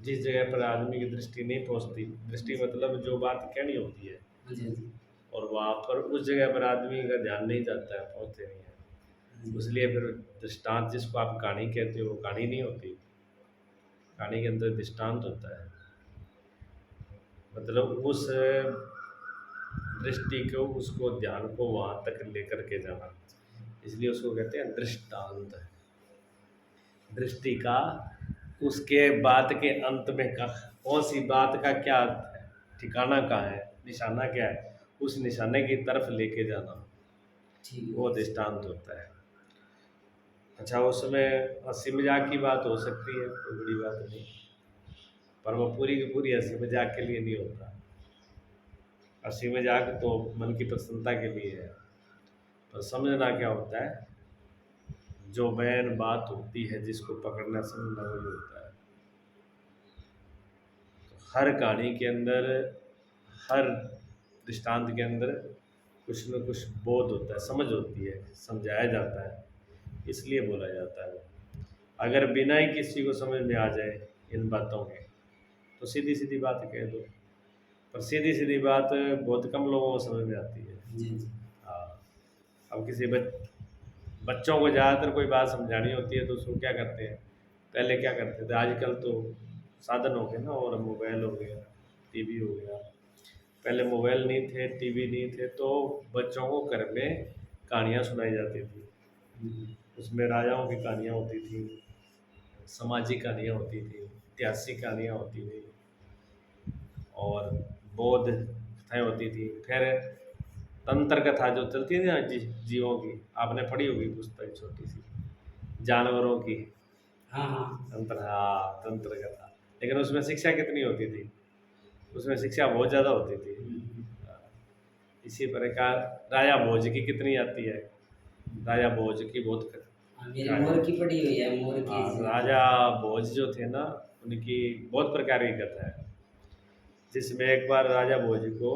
जिस जगह पर आदमी की दृष्टि नहीं पहुंचती, दृष्टि मतलब जो बात कहनी होती है, हाँ जी, हाँ जी। और वहाँ पर उस जगह पर आदमी का ध्यान नहीं जाता है, पहुंचते नहीं है। हाँ जी। इसलिए फिर दृष्टांत जिसको आप कहानी कहते हो वो कहानी नहीं होती, कहानी के अंदर दृष्टांत होता है। मतलब उस दृष्टि को, उसको ध्यान को वहाँ तक लेकर के जाना, इसलिए उसको कहते हैं दृष्टांत। दृष्टि का उसके बात के अंत में का कौन सी बात का क्या अर्थ है, ठिकाना कहाँ है, निशाना क्या है, उस निशाने की तरफ लेके जाना, ठीक वो है। दृष्टांत होता है। अच्छा, उसमें हंसी मजाक की बात हो सकती है, कोई बड़ी बात नहीं, पर वो पूरी की पूरी हंसी मजाक के लिए नहीं होता। हंसी मजाक तो मन की प्रसन्नता के लिए है, पर समझना क्या होता है, जो बैन बात होती है जिसको पकड़ना समझना वही होता है। हर कहानी के अंदर, हर दृष्टांत के अंदर कुछ न कुछ बोध होता है, समझ होती है, समझाया जाता है, इसलिए बोला जाता है। अगर बिना ही किसी को समझ में आ जाए इन बातों के, तो सीधी सीधी बात कह दो, पर सीधी सीधी बात बहुत कम लोगों को समझ में आती है। हाँ जी, हाँ जी। हाँ। अब किसी बच्चों को ज़्यादातर कोई बात समझानी होती है तो उसको क्या करते हैं, पहले क्या करते थे, आजकल तो साधन हो गए ना, और मोबाइल हो गया, टीवी हो गया। पहले मोबाइल नहीं थे, टीवी नहीं थे, तो बच्चों को घर में कहानियाँ सुनाई जाती थी। उसमें राजाओं की कहानियाँ होती थी, सामाजिक कहानियाँ होती थी, ऐतिहासिक कहानियाँ होती थी, और बौद्ध कथाएँ होती थी। फिर तंत्र कथा जो चलती थी ना, जीवों की, आपने पढ़ी होगी पुस्तक छोटी सी, जानवरों की हाँ, हाँ। तंत्र, हाँ तंत्र कथा। लेकिन उसमें शिक्षा कितनी होती थी, उसमें शिक्षा बहुत ज़्यादा होती थी। हुँ। हाँ, इसी प्रकार राजा भोज की कितनी आती है, राजा भोज की बहुत हाँ, मेरी कहानी। मोर की पड़ी हुई है, मोर की हाँ, ज़िंदगी। राजा भोज जो थे ना, उनकी बहुत प्रकार की कथा है, जिसमें एक बार राजा भोज को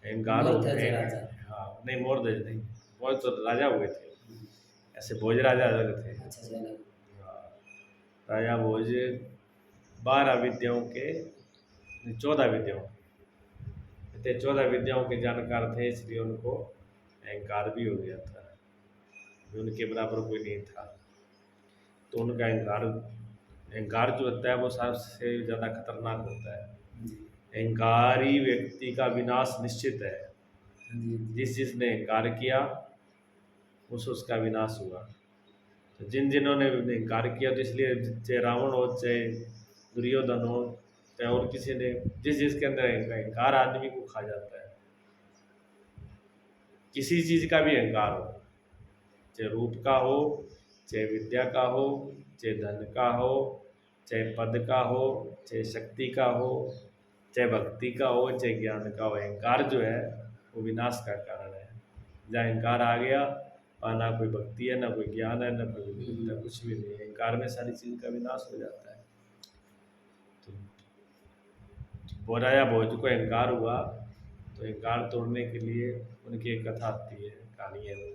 अहंकार हो, मोर ध्वज राजा। हाँ नहीं मोरध्वज नहीं, वो तो राजा हुए थे, हुँ। ऐसे भोज राजा अलग थे। अच्छा, अच्छा अलग। हाँ, राजा भोज 12 विद्याओं के, 14 विद्याओं थे, 14 विद्याओं के जानकार थे, इसलिए उनको अहंकार भी हो गया था, उनके बराबर कोई नहीं था। तो उनका अहंकार, अहंकार जो होता है वो सबसे ज़्यादा खतरनाक होता है। हाँ जी। अहंकारी व्यक्ति का विनाश निश्चित है। हाँ जी, हाँ जी। जिसने अहंकार किया उसका विनाश हुआ। तो जिन्होंने अहंकार किया, तो इसलिए चाहे रावण हो, चाहे दुर्योधन हो, चाहे और किसी ने, जिसके अंदर अहंकार आदमी को खा जाता है, किसी चीज़ का भी अहंकार हो, चाहे रूप का हो, चाहे विद्या का हो, चाहे धन का हो, चाहे पद का हो, चाहे शक्ति का हो, चाहे भक्ति का हो, चाहे ज्ञान का हो, अहंकार जो है वो विनाश का कारण है। जहाँ अहंकार आ गया, और ना कोई भक्ति है, ना कोई ज्ञान है, ना कोई हुँ, विद्या, हुँ। कुछ भी नहीं है, अहंकार में सारी चीज़ का विनाश हो जाता है। तो वो राजा भोज को अहंकार हुआ, तो अहंकार तोड़ने के लिए उनकी एक कथा आती है, कहानी है वो।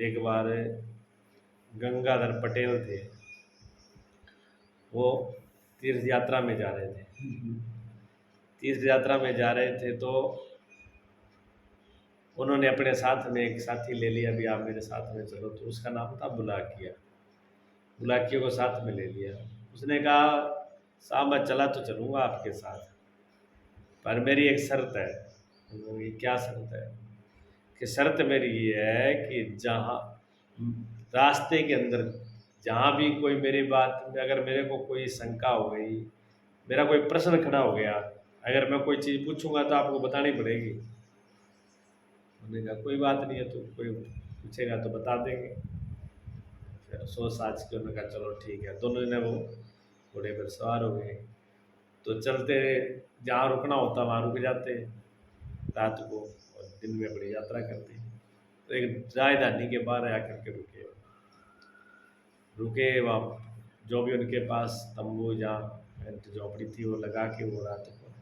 एक बार गंगाधर पटेल थे, वो तीर्थ यात्रा में जा रहे थे, हुँ, हुँ। तीर्थ यात्रा में जा रहे थे, तो उन्होंने अपने साथ में एक साथी ले लिया, भी आप मेरे साथ में चलो, तो उसका नाम था बुलाकिया। बुलाकिया को साथ में ले लिया। उसने कहा, साहब मैं चला तो चलूँगा आपके साथ, पर मेरी एक शर्त है। ये क्या शर्त है, कि शर्त मेरी ये है कि जहाँ रास्ते के अंदर जहाँ भी कोई मेरी बात में, अगर मेरे को कोई शंका हो गई, मेरा कोई प्रश्न खड़ा हो गया, अगर मैं कोई चीज़ पूछूंगा तो आपको बतानी पड़ेगी। उन्होंने कहा कोई बात नहीं है, तो कोई पूछेगा तो बता देंगे। फिर सोच साझ के उन्होंने कहा चलो ठीक है, दोनों ने वो घोड़े पर सवार हो गए। तो चलते, जहाँ रुकना होता वहाँ रुक जाते रात को, और दिन में बड़ी यात्रा करते। तो एक राजधानी के बाहर आकर के रुके, रुके वहाँ जो भी उनके पास तंबू जहाँ झोपड़ी थी वो लगा के वो रात को।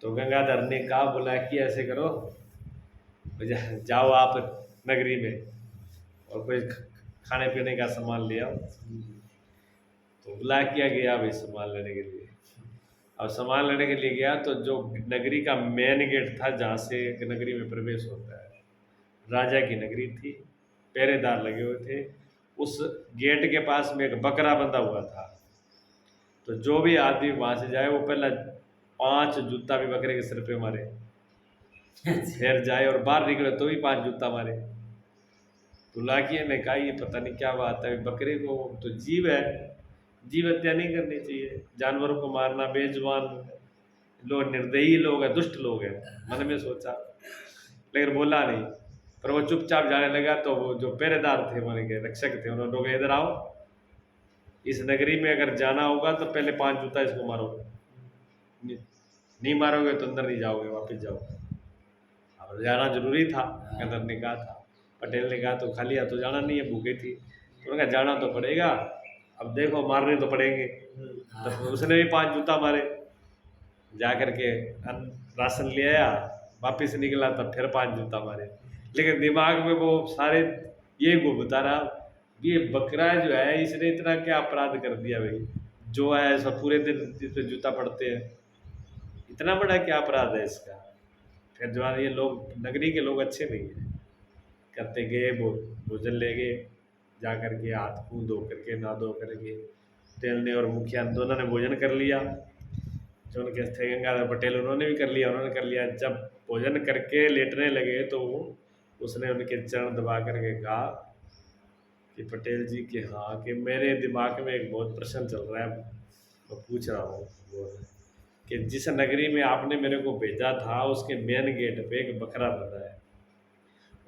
तो गंगाधर ने कहा, बोला कि ऐसे करो, जाओ आप नगरी में और कोई खाने पीने का सामान ले आओ। हुँ। तो बुला किया गया भाई सामान लेने के लिए। अब सामान लेने के लिए गया तो जो नगरी का मेन गेट था जहाँ से नगरी में प्रवेश होता है, राजा की नगरी थी, पहरेदार लगे हुए थे। उस गेट के पास में एक बकरा बंधा हुआ था। तो जो भी आदमी वहाँ से जाए वो पहला 5 जूता भी बकरे के सिर पे मारे, फिर जाए और बाहर निकले तो भी 5 जूता मारे। तो लाकिए ने कहा ये पता नहीं क्या बात है, बकरे को तो जीव है, जीव हत्या नहीं करनी चाहिए, जानवरों को मारना, बेजुबान लोग, निर्दयी लोग हैं, दुष्ट लोग हैं, मन में सोचा, लेकिन बोला नहीं। पर वो चुपचाप जाने लगा। तो वो जो पहरेदार थे, मान के रक्षक थे, उन्होंने कहा इधर आओ, इस नगरी में अगर जाना होगा तो पहले 5 जूता इसको मारो, नहीं मारोगे तो अंदर नहीं जाओगे, वापस जाओ। अब जाना जरूरी था, अंदर ने कहा था, पटेल ने कहा तो खाली हाथ तो जाना नहीं है, भूखे थी। तो उन्होंने कहा जाना तो पड़ेगा, अब देखो मारने तो पड़ेंगे। तो उसने भी 5 जूता मारे, जा कर के राशन ले आया, वापिस निकला तब फिर 5 जूता मारे। लेकिन दिमाग में वो सारे ये घूमता रहा, ये बकरा जो है इसने इतना क्या अपराध कर दिया भाई, जो है सब पूरे दिन जिस पे जूता पड़ते हैं, इतना बड़ा क्या अपराध है इसका। फिर जो है ये लोग, नगरी के लोग अच्छे नहीं है, करते गए भोजन ले गए, जा कर के हाथ मुँह धो करके, नहा धो करके, पटेल ने और मुखिया दोनों ने भोजन कर लिया। जो उनके थे गंगाधर पटेल, उन्होंने भी कर लिया, उन्होंने कर लिया। जब भोजन करके लेटने लगे तो उसने उनके चरण दबा करके कहा कि पटेल जी कि हाँ, कि मेरे दिमाग में एक बहुत प्रश्न चल रहा है, मैं पूछ रहा हूँ वो, कि जिस नगरी में आपने मेरे को भेजा था उसके मेन गेट पे एक बकरा बंधा है,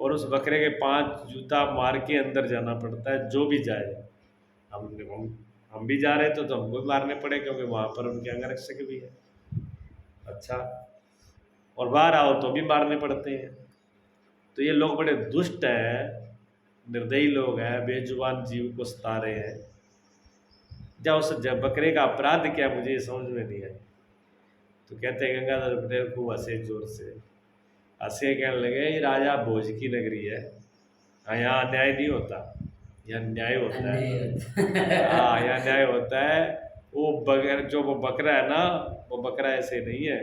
और उस बकरे के 5 जूता मार के अंदर जाना पड़ता है जो भी जाए। हम भी जा रहे थे तो हमको भी मारने पड़े, क्योंकि वहाँ पर उनके अंगरक्षक भी है। अच्छा, और बाहर आओ तो भी मारने पड़ते हैं। तो ये लोग बड़े दुष्ट हैं, निर्दयी लोग हैं, बेजुबान जीव को सता रहे हैं। जब बकरे का अपराध क्या, मुझे ये समझ में नहीं आई। तो कहते हैं गंगाधर पटेल खूब हंसे, जोर से हंसे, कहने लगे ये राजा भोज की नगरी है, हाँ यहाँ अन्याय नहीं होता, यहाँ न्याय होता है। हाँ यहाँ न्याय होता है। वो वो बकरा है ना, वो बकरा ऐसे नहीं है,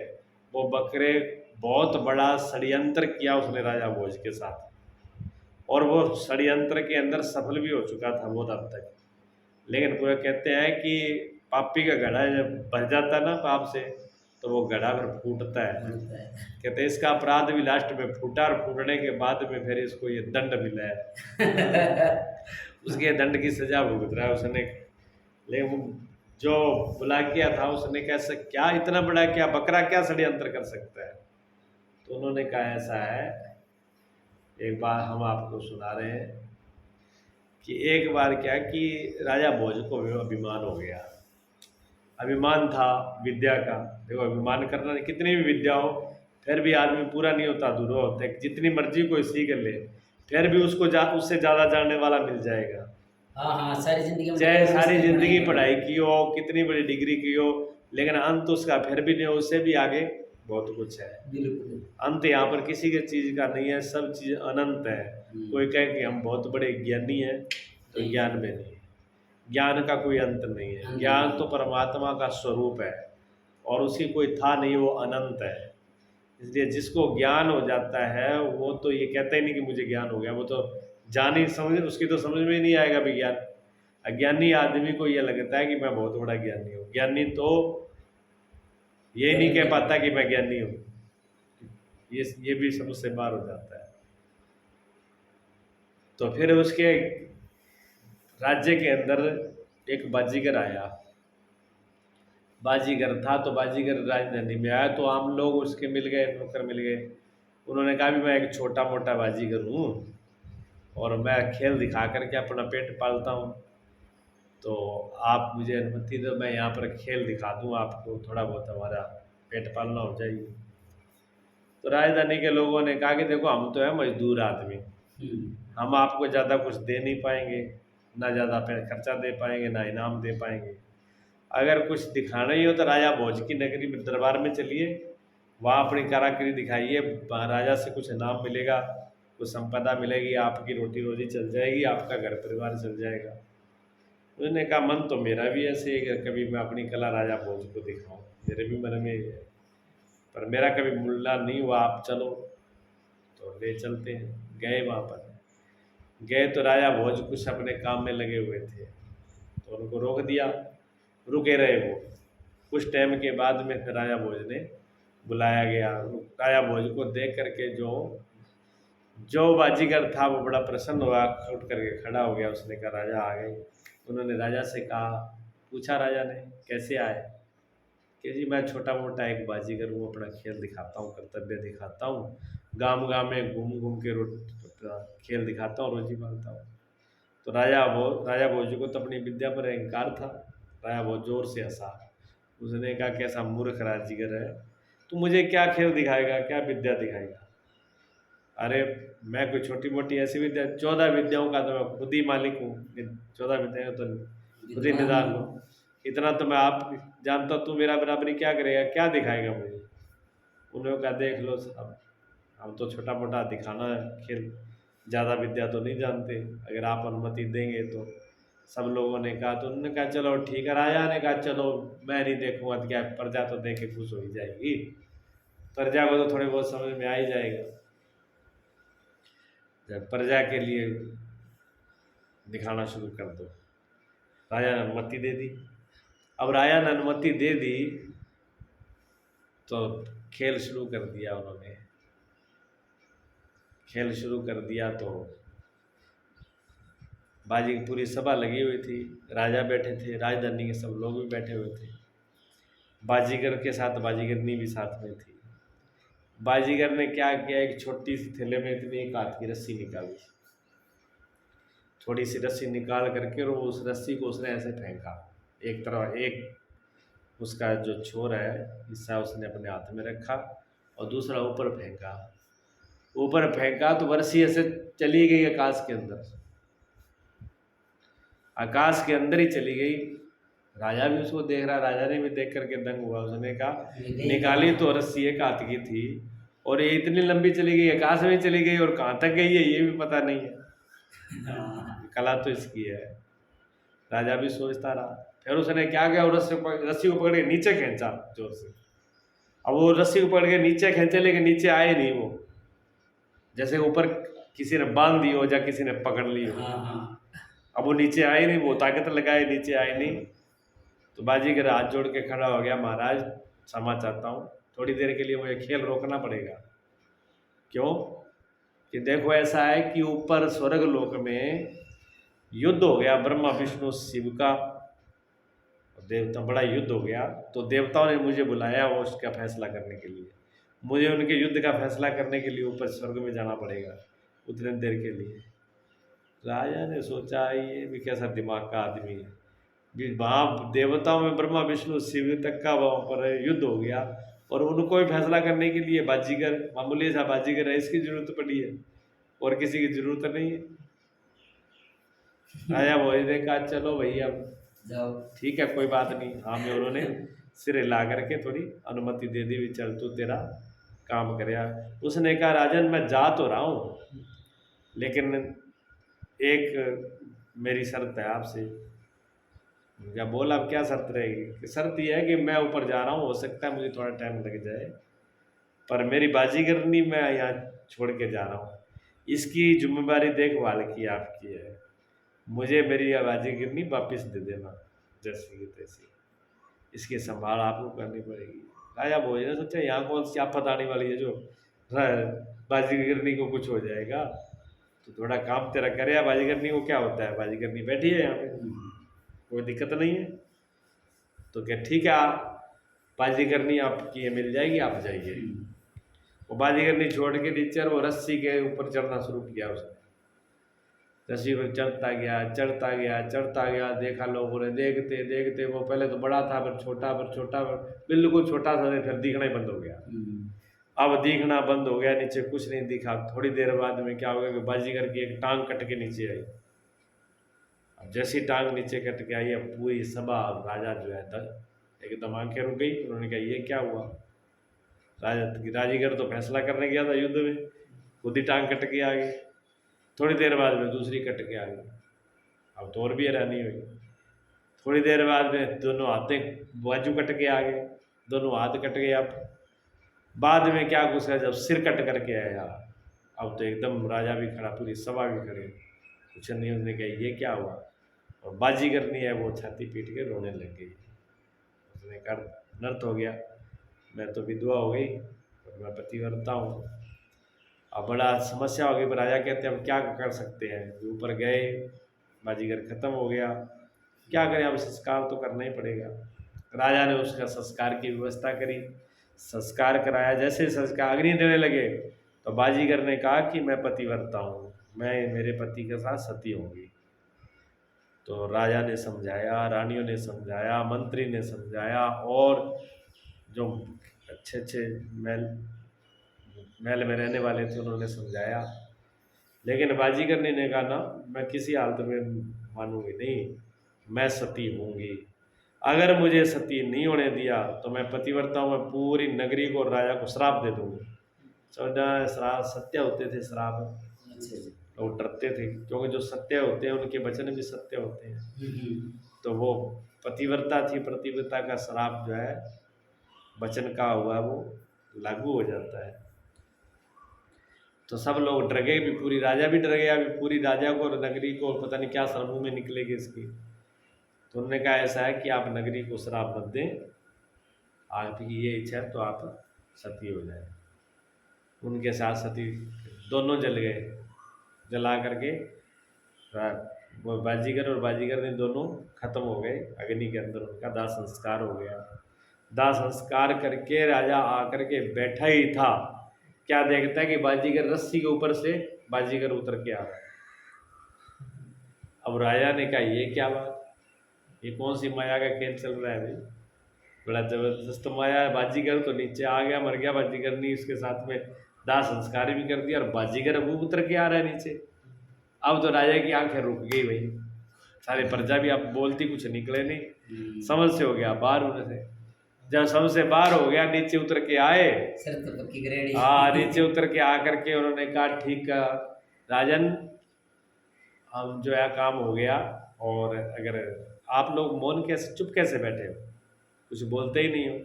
वो बकरे बहुत बड़ा षड्यंत्र किया उसने राजा भोज के साथ, और वो षड्यंत्र के अंदर सफल भी हो चुका था बहुत हद तक। लेकिन पूरा कहते हैं कि पापी का घड़ा जब भर जाता है ना पाप से, तो वो घड़ा फिर फूटता है। कहते हैं इसका अपराध भी लास्ट में फूटा, और फूटने के बाद में फिर इसको ये दंड मिला है। उसके दंड की सजा भुगत रहा है उसने। लेकिन जो बुला किया था उसने कैसे, क्या इतना बड़ा, क्या बकरा क्या षड्यंत्र कर सकता है। तो उन्होंने कहा ऐसा है, एक बार हम आपको सुना रहे हैं कि एक बार क्या कि राजा भोज को अभिमान हो गया। अभिमान था विद्या का। देखो अभिमान करना, कितनी भी विद्या हो फिर भी आदमी पूरा नहीं होता, अधूरा होता है। जितनी मर्जी कोई सीख ले फिर भी उसको उससे ज़्यादा जानने वाला मिल जाएगा। हाँ हाँ, सारी जिंदगी में चाहे सारी जिंदगी पढ़ाई की हो, कितनी बड़ी डिग्री की हो, लेकिन अंत उसका फिर भी नहीं हो, उससे भी आगे बहुत कुछ है। बिल्कुल। अंत यहाँ पर किसी के चीज़ का नहीं है, सब चीज़ अनंत है। कोई कहे कि हम बहुत बड़े ज्ञानी हैं, तो ज्ञान में नहीं, ज्ञान का कोई अंत नहीं है। ज्ञान तो परमात्मा का स्वरूप है, और उसकी कोई था नहीं, वो अनंत है। इसलिए जिसको ज्ञान हो जाता है वो तो ये कहता ही नहीं कि मुझे ज्ञान हो गया, वो तो जान ही समझ, उसकी तो समझ में ही नहीं आएगा विज्ञान। अज्ञानी आदमी को ये लगता है कि मैं बहुत बड़ा ज्ञानी हूँ। ज्ञानी तो ये नहीं कह पाता कि मैं ज्ञानी हूँ, ये भी समझ से बाहर हो जाता है। तो फिर उसके राज्य के अंदर एक बाजीगर आया। बाजीगर था तो बाजीगर राजधानी में आया, तो आम लोग उसके मिल गए, नौकर मिल गए। उन्होंने कहा भी मैं एक छोटा मोटा बाजीगर हूँ और मैं खेल दिखा करके अपना पेट पालता हूँ, तो आप मुझे अनुमति दो, मैं यहाँ पर खेल दिखा दूँ आपको, थोड़ा बहुत हमारा पेट पालना हो जाएगी। तो राजधानी के लोगों ने कहा कि देखो हम तो है मजदूर आदमी, हम आपको ज़्यादा कुछ दे नहीं पाएंगे, ना ज़्यादा खर्चा दे पाएंगे, ना इनाम दे पाएंगे। अगर कुछ दिखाना ही हो तो राजा भोज की नगरी में दरबार में चलिए, वहाँ अपनी कारागिरी दिखाइए, राजा से कुछ इनाम मिलेगा, कुछ संपदा मिलेगी, आपकी रोटी रोजी चल जाएगी, आपका घर परिवार चल जाएगा। उसने कहा मन तो मेरा भी ऐसे है कि कभी मैं अपनी कला राजा भोज को दिखाऊं, मेरे भी मन में ये है, पर मेरा कभी मुल्ला नहीं हुआ, आप चलो तो ले चलते हैं। गए वहाँ पर, गए तो राजा भोज कुछ अपने काम में लगे हुए थे, तो उनको रोक दिया, रुके रहे वो। कुछ टाइम के बाद में फिर राजा भोज ने बुलाया गया। राजा भोज को देख करके जो जो बाजीगर था वो बड़ा प्रसन्न हुआ, उठ करके खड़ा हो गया। उसने कहा राजा आ गए। उन्होंने राजा से कहा, पूछा राजा ने कैसे आए, कि जी मैं छोटा मोटा एक बाजीगर हूँ, अपना खेल दिखाता हूँ, कर्तव्य दिखाता हूँ, गांव गांव में घूम घूम के अपना खेल दिखाता हूँ, रोजी पालता हूँ। तो राजा भोज को तो अपनी विद्या पर अहंकार था। राजा बहुत जोर से हंसा। उसने कहा कैसा मूर्ख राजीगर है, तू मुझे क्या खेल दिखाएगा, क्या विद्या दिखाएगा। अरे मैं कोई छोटी मोटी ऐसी विद्या, 14 विद्याओं का तो मैं खुद ही मालिक हूँ, 14 विद्याएं तो खुद ही विद्वान निदान हूँ। हूँ, इतना तो मैं आप जानता, तू मेरा बराबरी क्या करेगा, क्या दिखाएगा मुझे। उन्होंने कहा देख लो साहब, हम तो छोटा मोटा दिखाना है खेल, ज़्यादा विद्या तो नहीं जानते, अगर आप अनुमति देंगे तो। सब लोगों ने कहा, तो उन्होंने कहा चलो ठीक है। राजा ने कहा चलो मैं नहीं देखूंगा तो क्या, प्रजा तो देख के खुश हो ही जाएगी, प्रजा को तो थोड़े बहुत समझ में आ ही जाएगा। जब प्रजा के लिए दिखाना शुरू कर दो। राजा ने अनुमति दे दी। अब राजा ने अनुमति दे दी तो खेल शुरू कर दिया उन्होंने। खेल शुरू कर दिया तो बाजी की पूरी सभा लगी हुई थी, राजा बैठे थे, राजधानी के सब लोग भी बैठे हुए थे, बाजीगर के साथ बाजीगरनी भी साथ में थी। बाजीगर ने क्या किया, एक छोटी सी थैले में इतनी एक हाथ की रस्सी निकाली, थोड़ी सी रस्सी निकाल करके और उस रस्सी को उसने ऐसे फेंका एक तरफ, एक उसका जो छोर है हिस्सा उसने अपने हाथ में रखा और दूसरा ऊपर फेंका। ऊपर फेंका तो रस्सी ऐसे चली गई आकाश के अंदर, आकाश के अंदर ही चली गई। राजा भी उसको देख रहा, राजा ने भी देख करके दंग हुआ। उसने कहा निकाली तो रस्सी एक हाथ की थी और ये इतनी लंबी चली गई, आकाश में चली गई और कहाँ तक गई है ये भी पता नहीं है। हाँ, कला तो इसकी है। राजा भी सोचता रहा। फिर उसने क्या किया, वो रस्सी को पकड़ के नीचे खींचा जोर से। अब वो रस्सी को पकड़ के नीचे खींचे लेकिन नीचे आए नहीं वो, जैसे ऊपर किसी ने बांध दी हो या किसी ने पकड़ ली हो। हाँ, हाँ। अब वो नीचे आए नहीं, वो ताकत लगाए नीचे आए नहीं। तो बाजीगर हाथ जोड़ के खड़ा हो गया, महाराज क्षमा चाहता हूँ, थोड़ी देर के लिए मुझे खेल रोकना पड़ेगा। क्यों, कि देखो ऐसा है कि ऊपर स्वर्ग लोक में युद्ध हो गया ब्रह्मा विष्णु शिव का, देवता बड़ा युद्ध हो गया, तो देवताओं ने मुझे बुलाया वो उसका फैसला करने के लिए। मुझे उनके युद्ध का फैसला करने के लिए ऊपर स्वर्ग में जाना पड़ेगा उतने देर के लिए। राजा ने सोचा ये भी कैसा दिमाग का आदमी है, भी वहाँ देवताओं में ब्रह्मा विष्णु शिव तक का वहाँ पर युद्ध हो गया और उनको भी फैसला करने के लिए बाजीगर, मामूली सा बाजीगर है, इसकी जरूरत पड़ी है और किसी की जरूरत नहीं है। राजा भोज ने कहा चलो भैया जाओ। ठीक है कोई बात नहीं। हाँ में उन्होंने सिर हिला करके थोड़ी अनुमति दे दी, भी चल तू तेरा काम कर। उसने कहा राजन मैं जा तो रहा हूँ लेकिन एक मेरी शर्त है आपसे। क्या बोला, अब क्या शर्त रहेगी, कि शर्त यह है कि मैं ऊपर जा रहा हूँ, हो सकता है मुझे थोड़ा टाइम लग जाए, पर मेरी बाजीगरनी मैं यहाँ छोड़ के जा रहा हूँ, इसकी जिम्मेदारी देखभाल की आपकी है, मुझे मेरी यह बाजीगरनी वापस दे देना जैसी की तैसी, इसकी संभाल आपको करनी पड़ेगी। राजा भोज ने सोचा यहाँ कौन सी आफत आने वाली है जो बाजीगरनी को कुछ हो जाएगा, तो थोड़ा काम तेरा करे। बाजीगरनी को क्या होता है, बाजीगरनी बैठी है यहाँ पे, कोई दिक्कत नहीं है। तो क्या ठीक है, आप बाजीगरनी आपकी ये मिल जाएगी, आप जाइए। वो बाजीगरनी छोड़ के नीचे और वो रस्सी के ऊपर चढ़ना शुरू किया उसने। रस्सी पर चढ़ता गया चढ़ता गया चढ़ता गया, देखा लोगों ने, देखते देखते वो पहले तो बड़ा था फिर छोटा, फिर छोटा, फिर बिल्कुल छोटा था, फिर दिखना ही बंद हो गया। अब दिखना बंद हो गया, नीचे कुछ नहीं दिखा। थोड़ी देर बाद में क्या हो गया कि बाजीगर की एक टांग कट के नीचे आई। अब जैसी टांग नीचे कट के आई, अब पूरी सभा राजा जो है एकदम आंखें रुक गई। उन्होंने कहा ये क्या हुआ, राजीगर तो फैसला करने गया था युद्ध में, खुद ही टांग कट के आ गई। थोड़ी देर बाद में दूसरी कट के आ गई। अब तो और भी हैरानी हुई। थोड़ी देर बाद में दोनों हाथें बाजू कट के आ गए, दोनों हाथ कट गए। अब बाद में क्या गुस्सा, जब सिर कट करके आया, अब तो एकदम राजा भी खड़ा, पूरी सभा भी खड़े, कुछ नहीं। उसने कहा ये क्या हुआ, और बाजीगरनी है वो छाती पीट के रोने लग गई। उसने कहा नर्थ हो गया, मैं तो विधवा हो गई और मैं पतिव्रता हूँ। अब बड़ा समस्या हो गई, पर राजा कहते हैं अब क्या कर सकते हैं। ऊपर गए, बाजीगर खत्म हो गया, क्या करें, अब संस्कार तो करना ही पड़ेगा। राजा ने उसका संस्कार की व्यवस्था करी, संस्कार कराया। जैसे संस्कार अग्नि देने लगे तो बाजीगर ने कहा कि मैं पतिव्रता हूँ, मैं मेरे पति के साथ सती होंगी। तो राजा ने समझाया, रानियों ने समझाया, मंत्री ने समझाया, और जो अच्छे अच्छे महल में रहने वाले थे उन्होंने समझाया। लेकिन बाजीगर ने कहा ना, मैं किसी हालत में मानूंगी नहीं, मैं सती होंगी। अगर मुझे सती नहीं होने दिया तो मैं पतिव्रता हूँ, मैं पूरी नगरी को और राजा को श्राप दे दूंगी। श्राप सत्य होते थे, श्राप लोग डरते थे, क्योंकि जो सत्य होते हैं उनके वचन भी सत्य होते हैं। तो वो पतिव्रता थी, पतिव्रता का श्राप जो है वचन का हुआ वो लागू हो जाता है। तो सब लोग डर गए भी, पूरी राजा भी डर गया, अभी पूरी राजा को और नगरी को पता नहीं क्या सरमुँह में निकलेगी इसकी। तो उन्होंने कहा ऐसा है कि आप नगरी को श्राप मत दें, आपकी ये इच्छा है तो आप सती हो जाए। उनके साथ सती दोनों जल गए, जला करके वो बाजीगर और बाजीगर ने दोनों खत्म हो गए अग्नि के अंदर, उनका दाह संस्कार हो गया। दाह संस्कार करके राजा आकर के बैठा ही था, क्या देखता है कि बाजीगर रस्सी के ऊपर से बाजीगर उतर के आ रहा है। अब राजा ने कहा ये क्या बात, ये कौन सी माया का खेल चल रहा है भाई, बड़ा जबरदस्त माया है। बाजीगर तो नीचे आ गया, मर गया, बाजीगर ने उसके साथ में दाह संस्कार भी कर दिया, और बाजीगर अब उतर के आ रहा है नीचे। अब तो राजा की आंखें रुक गई भाई, सारे प्रजा भी अब बोलती कुछ निकले नहीं, समझ से हो गया बाहर होने से। जब समझ से बाहर हो गया, नीचे उतर के आए, हाँ नीचे उतर के आकर के उन्होंने कहा ठीक है राजन, हम जो है काम हो गया, और अगर आप लोग मौन कैसे, चुप कैसे बैठे हो, कुछ बोलते ही नहीं हो।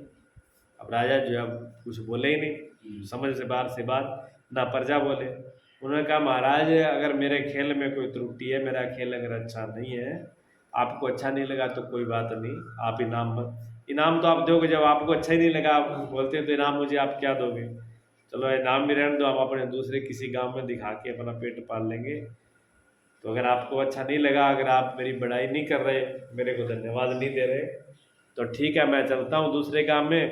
अब राजा जो है कुछ बोले ही नहीं, समझ से बाहर से बात, ना प्रजा बोले। उन्होंने कहा महाराज अगर मेरे खेल में कोई त्रुटि है, मेरा खेल अगर अच्छा नहीं है, आपको अच्छा नहीं लगा तो कोई बात नहीं, आप इनाम तो आप दोगे, जब आपको अच्छा ही नहीं लगा आप बोलते हैं तो इनाम मुझे आप क्या दोगे। चलो इनाम भी रहने दो, हम अपने दूसरे किसी गांव में दिखा के अपना पेट पाल लेंगे। तो अगर आपको अच्छा नहीं लगा, अगर आप मेरी बड़ाई नहीं कर रहे, मेरे को धन्यवाद नहीं दे रहे, तो ठीक है मैं चलता हूँ दूसरे काम में,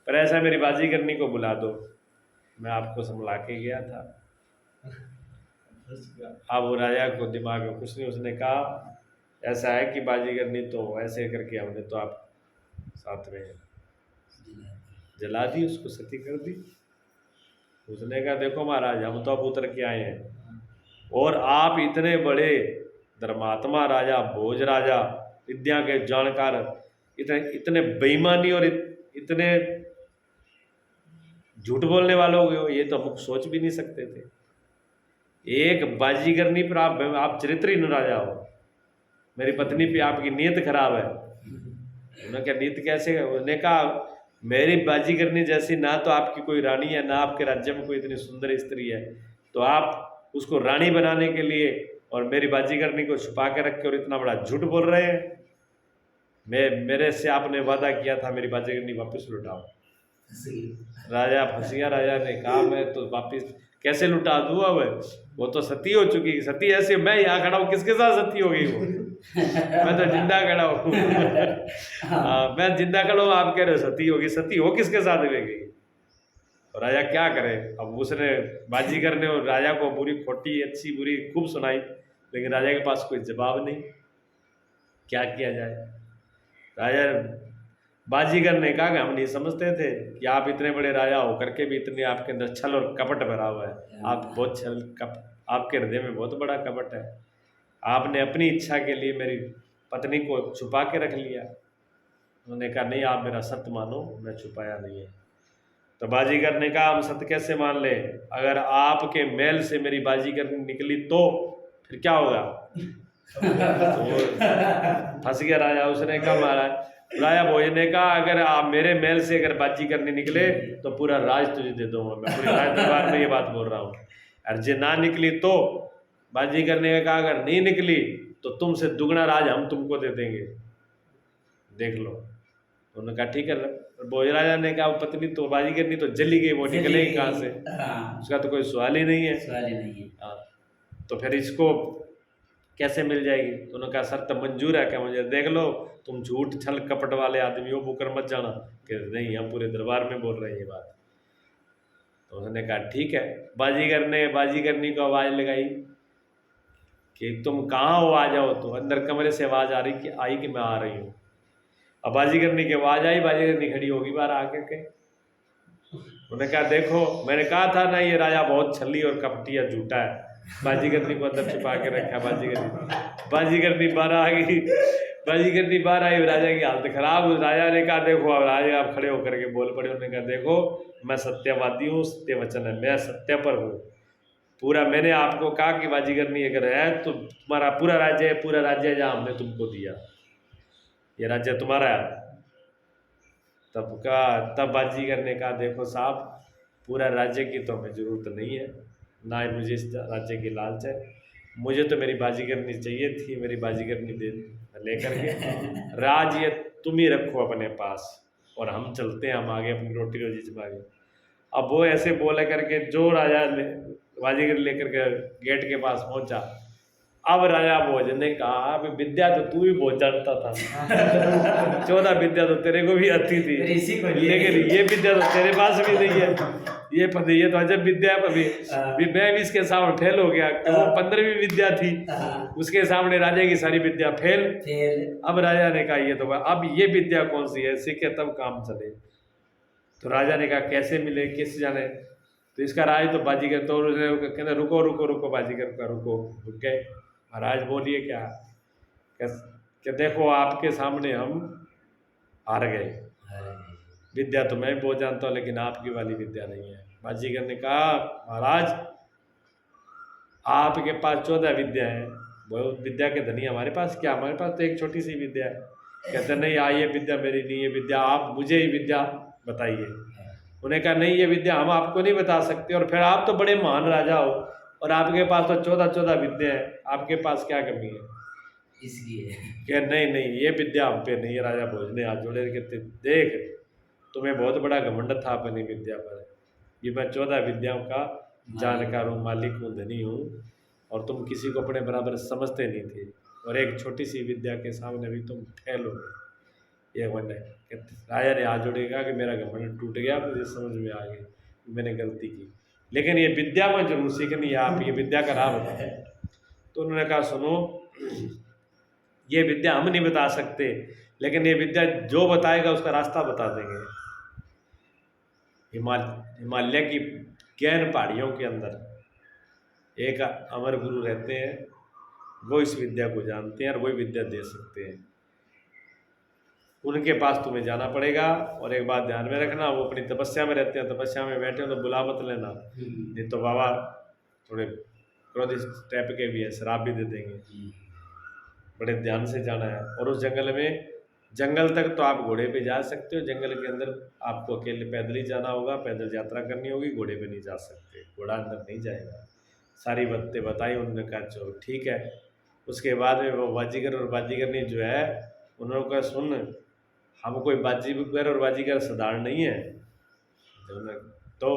पर ऐसा मेरी बाजीगरनी को बुला दो, मैं आपको संभला के गया था। अब वो राजा को दिमाग में कुछ नहीं, उसने कहा ऐसा है कि बाजीगरनी तो ऐसे करके हमने तो आप साथ में जला दी, उसको सती कर दी। उसने कहा देखो महाराज हम तो अब उतर के आए हैं, और आप इतने बड़े धर्मात्मा राजा, भोज राजा, विद्या के जानकार, इतने इतने बेईमानी और इतने झूठ बोलने वाले हो गए हो, ये तो हम सोच भी नहीं सकते थे। एक बाजीगरनी पर आप चरित्रहीन राजा हो, मेरी पत्नी पे आपकी नीयत खराब है। उन्होंने क्या नीयत कैसे, उसने कहा मेरी बाजीगरनी जैसी ना तो आपकी कोई रानी है, ना आपके राज्य में कोई इतनी सुंदर स्त्री है, तो आप उसको रानी बनाने के लिए और मेरी बाजीगरनी को छुपा के रख के और इतना बड़ा झूठ बोल रहे हैं। मेरे से आपने वादा किया था मेरी बाजीगरनी वापस लुटाओ। राजा फंसिया, राजा ने कहा मैं तो वापस कैसे लुटा दूँ, अब वो तो सती हो चुकी, सती ऐसे मैं यहाँ खड़ा हूँ, किसके साथ सती हो गई वो मैं तो जिंदा खड़ा हूँ मैं जिंदा खड़ा हूँ, आप कह रहे हो सती होगी, सती हो किसके साथ ले गई। तो राजा क्या करे, अब उसने बाजीगर ने राजा को बुरी खोटी अच्छी बुरी खूब सुनाई, लेकिन राजा के पास कोई जवाब नहीं, क्या किया जाए। राजा बाजीगर ने कहा कि हम नहीं समझते थे कि आप इतने बड़े राजा होकर के भी इतने आपके अंदर छल और कपट भरा हुआ है, आप बहुत आपके हृदय में बहुत बड़ा कपट है, आपने अपनी इच्छा के लिए मेरी पत्नी को छुपा के रख लिया। उन्होंने कहा नहीं आप मेरा सत्य मानो, मैं छुपाया नहीं है। तो बाजीगर ने कहा हम सत्य कैसे मान ले, अगर आपके मेल से मेरी बाजीगर निकली तो फिर क्या होगा, तो वो फंस गया राजा। उसने कहा महाराज, राजा भोज ने कहा अगर आप मेरे महल से अगर बातचीत करने निकले तो पूरा राज तुझे दे दूंगा, मैं पूरे राज दरबार में ये बात बोल रहा हूँ। और जे ना निकली तो बाजी करने का कहा, अगर नहीं निकली तो तुमसे दुगना राज हम तुमको दे देंगे, देख लो। तो उन्होंने कहा ठीक है। भोज राजा ने कहा पत्नी तो बाजी करनी तो जली गई, वो निकलेगी कहाँ से, हाँ, उसका तो कोई सवाल ही नहीं है। सवाल ही नहीं है। हाँ, तो फिर इसको कैसे मिल जाएगी। तो उन्होंने कहा शर्त मंजूर है क्या मुझे, देख लो तुम झूठ छल कपट वाले आदमी हो, बुकर मत जाना। कि नहीं, हम पूरे दरबार में बोल रहे हैं ये बात। तो उसने कहा ठीक है। बाजीगर ने बाजीगरनी को आवाज़ लगाई कि तुम कहाँ हो, आ जाओ। तो अंदर कमरे से आवाज़ आ रही कि मैं आ रही हूँ। अब बाजीगरनी की आवाज़ आई, बाजीगरनी खड़ी होगी बाहर आके के। उन्होंने कहा देखो मैंने कहा था ना ये राजा बहुत छली और कपटी और झूठा है। बाजीगरनी को अंदर छुपा के रखा। बाजीगरनी बाहर आ गई। बाजीगरनी बाहर आई, राजा की हालत खराब। राजा ने कहा देखो, अब राजा आप खड़े होकर के बोल पड़े। उन्होंने कहा देखो मैं सत्यवादी हूँ, सत्य वचन है, मैं सत्य पर हूँ पूरा। मैंने आपको कहा कि बाजीगरनी अगर है तो तुम्हारा पूरा राज्य है, पूरा राज्य जहाँ हमने तुमको दिया, ये राज्य तुम्हारा है। तब बाजीगर ने कहा देखो साहब, पूरा राज्य की तो हमें ज़रूरत नहीं है, ना ही मुझे इस राज्य की लालच है, मुझे तो मेरी बाजीगरनी चाहिए थी, मेरी बाजीगरनी दे लेकर के राज ये तुम ही रखो अपने पास और हम चलते हैं, हम आगे अपनी रोटी रोजी जमाएंगे। अब वो ऐसे बोले करके जो राजा बाजीगर लेकर के गेट के पास पहुंचा। अब राजा भोज ने कहा अभी विद्या तो तू भी बहुत जानता था 14 विद्या तो तेरे को भी आती थी, लेकिन ये विद्या तो तेरे पास भी नहीं है। ये तो अजब विद्या है। अभी मैं भी इसके सामने फेल हो गया। वो 15वीं विद्या थी, उसके सामने राजा की सारी विद्या फेल। अब राजा ने कहा ये तो अब ये विद्या कौन सी है, सीखे तब काम चले। तो राजा ने कहा कैसे मिले, किस जाने। तो इसका राज तो बाजीगर, तो कहते रुको रुको रुको, बाजीगर का रुको, रुक गए। महाराज बोलिए क्या, कि देखो आपके सामने हम हार गए, विद्या तो मैं बहुत जानता हूँ लेकिन आपकी वाली विद्या नहीं है। बाजीगर ने कहा महाराज आपके पास 14 विद्या है, बहुत विद्या के धनी, हमारे पास क्या, हमारे पास तो एक छोटी सी विद्या है। कहते नहीं ये विद्या मेरी नहीं, ये विद्या आप मुझे ही विद्या बताइए। उन्हें कहा नहीं ये विद्या हम आपको नहीं बता सकते, और फिर आप तो बड़े महान राजा हो और आपके पास तो 14 विद्या है, आपके पास क्या कमी है इसलिए। क्या नहीं ये विद्या हम पे नहीं है। राजा भोज ने हाथ जोड़े कहते देख तुम्हें बहुत बड़ा घमंड था अपनी विद्या पर, ये मैं 14 विद्याओं का जानकार हूँ, मालिक हूँ, धनी हूँ, और तुम किसी को अपने बराबर समझते नहीं थे, और एक छोटी सी विद्या के सामने भी तुम फेल हो गए। ये घमंड है। राजा ने हाथ जोड़ेगा कि मेरा घमंड टूट गया, मुझे समझ में आ गई मैंने गलती की, लेकिन ये विद्या में जरूर सीखनी है, आप ये विद्या का राह बताएं। तो उन्होंने कहा सुनो ये विद्या हम नहीं बता सकते, लेकिन ये विद्या जो बताएगा उसका रास्ता बता देंगे। हिमालय की गहन पहाड़ियों के अंदर एक अमर गुरु रहते हैं, वो इस विद्या को जानते हैं और वही विद्या दे सकते हैं। उनके पास तुम्हें जाना पड़ेगा, और एक बात ध्यान में रखना, वो अपनी तपस्या में रहते हैं, तपस्या में बैठे हो तो बुला मत लेना, नहीं तो बाबा थोड़े क्रोधित टाइप के भी है, शराब भी दे देंगे। बड़े ध्यान से जाना है। और उस जंगल में, जंगल तक तो आप घोड़े पे जा सकते हो, जंगल के अंदर आपको अकेले पैदल ही जाना होगा, पैदल यात्रा करनी होगी, घोड़े पे नहीं जा सकते, घोड़ा अंदर नहीं जाएगा। सारी बातें बताई उन्होंने, कहा चलो ठीक है। उसके बाद में वो बाजीगर और बाजीगरनी जो है उन्होंने कहा सुन हम कोई बाजीगर और बाजीगर साधारण नहीं है, तो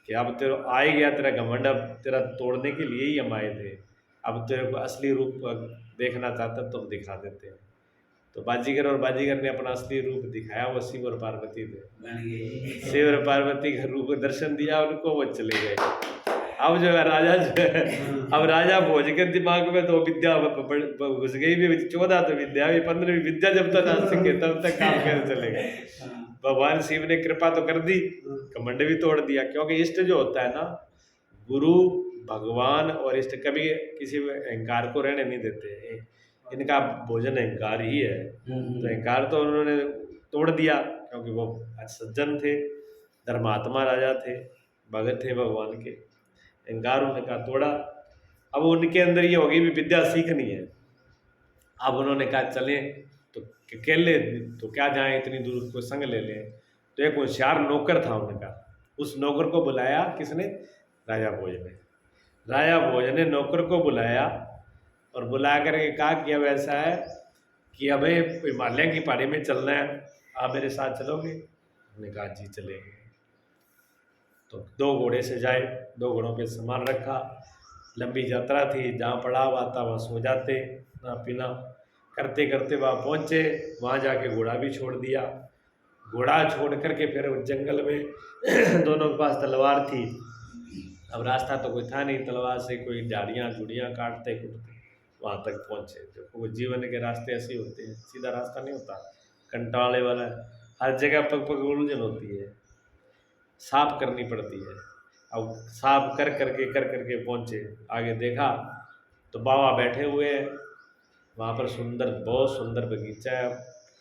कि अब तेरे आ ही गया तेरा घमंड, अब तेरा तोड़ने के लिए ही हम आए थे, अब तेरे को असली रूप देखना चाहता तो हम दिखा देते हैं। तो बाजीगर और बाजीगर ने अपना असली रूप दिखाया, वो शिव और पार्वती थे। शिव और पार्वती का रूप दर्शन दिया उनको, वो चले गए। अब जो है राजा जो है, अब राजा भोज के दिमाग में तो विद्या घुस गई भी, 14 तो विद्या भी, 15वीं विद्या जब तक ना सीखे तब तक काम कैसे चलेगा। भगवान शिव ने कृपा तो कर दी, कमंड भी तोड़ दिया, क्योंकि इष्ट जो होता है ना, गुरु भगवान और इष्ट कभी किसी अहंकार को रहने नहीं देते, इनका भोजन अहंकार ही है। तो अहंकार तो उन्होंने तोड़ दिया, क्योंकि वो सज्जन थे, धर्मात्मा राजा थे, भगत थे भगवान के, अहंकार उनका तोड़ा। अब उनके अंदर ये होगी भी विद्या सीखनी है, अब उन्होंने कहा चलें तो अकेले तो क्या जाएं इतनी दूर, कोई संग ले लें। तो एक होशियार नौकर था उनका, उस नौकर को बुलाया किसने? राजा भोज ने। राजा भोज ने नौकर को बुलाया और बुला करके कहा कि अब ऐसा है कि हमें हिमालय की पहाड़ी में चलना है, आप मेरे साथ चलोगे? उन्होंने कहा जी चलेंगे। तो 2 घोड़े से जाए, 2 घोड़ों पे सामान रखा, लंबी यात्रा थी, जहाँ पड़ा हुआ था वहाँ सो जाते, ना पीना करते करते वहाँ पहुँचे। वहाँ जाके घोड़ा भी छोड़ दिया। घोड़ा छोड़ करके फिर जंगल में दोनों के पास तलवार थी। अब रास्ता तो कोई था नहीं, तलवार से कोई झाड़ियाँ झुड़ियाँ काटते कूटते वहाँ तक पहुँचे। देखो जीवन के रास्ते ऐसे होते हैं, सीधा रास्ता नहीं होता, कंटाले वाला है। हर जगह पग पग उलझन होती है, साफ करनी पड़ती है। अब साफ कर करके पहुँचे, आगे देखा तो बाबा बैठे हुए हैं वहाँ पर। सुंदर, बहुत सुंदर बगीचा है,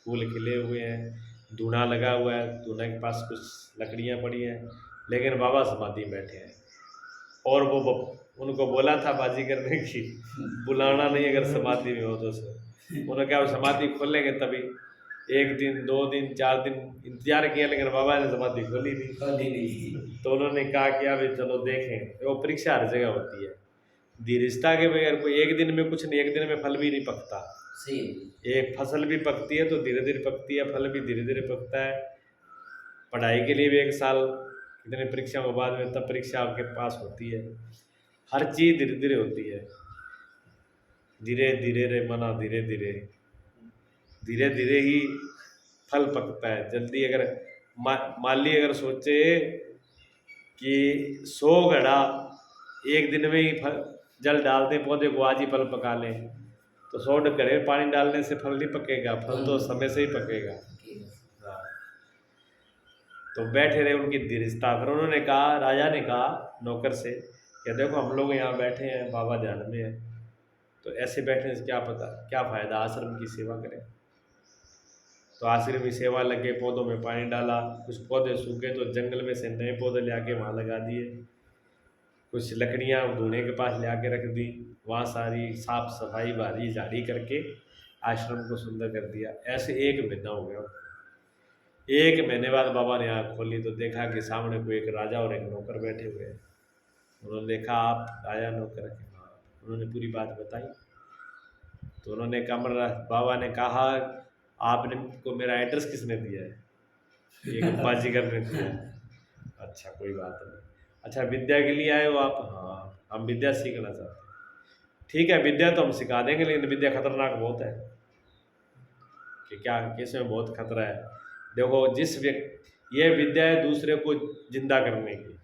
फूल खिले हुए हैं, धूना लगा हुआ है, धूना के पास कुछ लकड़ियाँ पड़ी हैं, लेकिन बाबा समाधि में बैठे हैं। और वो उनको बोला था बाजी करने की, बुलाना नहीं अगर समाधि में हो तो सर। उन्होंने कहा समाधि खोलेंगे तभी। 1 दिन 2 दिन 4 दिन इंतजार किया, लेकिन बाबा ने समाधि खोली नहीं। तो उन्होंने कहा कि अभी चलो देखें, वो परीक्षा हर जगह होती है। धीरजता के बगैर कोई 1 दिन में कुछ नहीं, 1 दिन में फल भी नहीं पकता। सही। एक फसल भी पकती है तो धीरे धीरे पकती है, फल भी धीरे धीरे पकता है। पढ़ाई के लिए भी 1 साल इतने परीक्षा के बाद में तब परीक्षा आपके पास होती है। हर चीज़ धीरे धीरे होती है। धीरे धीरे रे मना, धीरे धीरे धीरे धीरे ही फल पकता है। जल्दी अगर माली अगर सोचे कि 100 घड़ा 1 दिन में ही फल जल डालते पौधे को आज ही फल पका लें, तो 100 घड़े पानी डालने से फल नहीं पकेगा, फल तो समय से ही पकेगा। हाँ। तो बैठे रहे, उनकी धीरजता। फिर उन्होंने कहा, राजा ने कहा नौकर से कि देखो हम लोग यहाँ बैठे हैं, बाबा ध्यान में है, तो ऐसे बैठने से क्या पता क्या फ़ायदा, आश्रम की सेवा करें। तो आश्रम की सेवा लगे, पौधों में पानी डाला, कुछ पौधे सूखे तो जंगल में से नए पौधे ले आके वहाँ लगा दिए, कुछ लकड़ियाँ धूने के पास ले आके रख दी, वहाँ सारी साफ सफाई बारी झाड़ी करके आश्रम को सुंदर कर दिया। ऐसे 1 महीना हो गया। 1 महीने बाद बाबा ने आँख खोली तो देखा कि सामने कोई एक राजा और एक नौकर बैठे हुए हैं। उन्होंने देखा आप राजा नौकर के? हाँ। उन्होंने पूरी बात बताई। तो उन्होंने कहा, बाबा ने कहा आपने को मेरा एड्रेस किसने दिया है? एक बाजीगर ने दिया। अच्छा कोई बात नहीं। अच्छा विद्या के लिए आए हो आप? हाँ हम विद्या सीखना चाहते हैं। ठीक है विद्या तो हम सिखा देंगे, लेकिन विद्या खतरनाक बहुत है। कि क्या, किसमें बहुत खतरा है? देखो जिस व्यक्ति, ये विद्या है दूसरे को जिंदा करने की,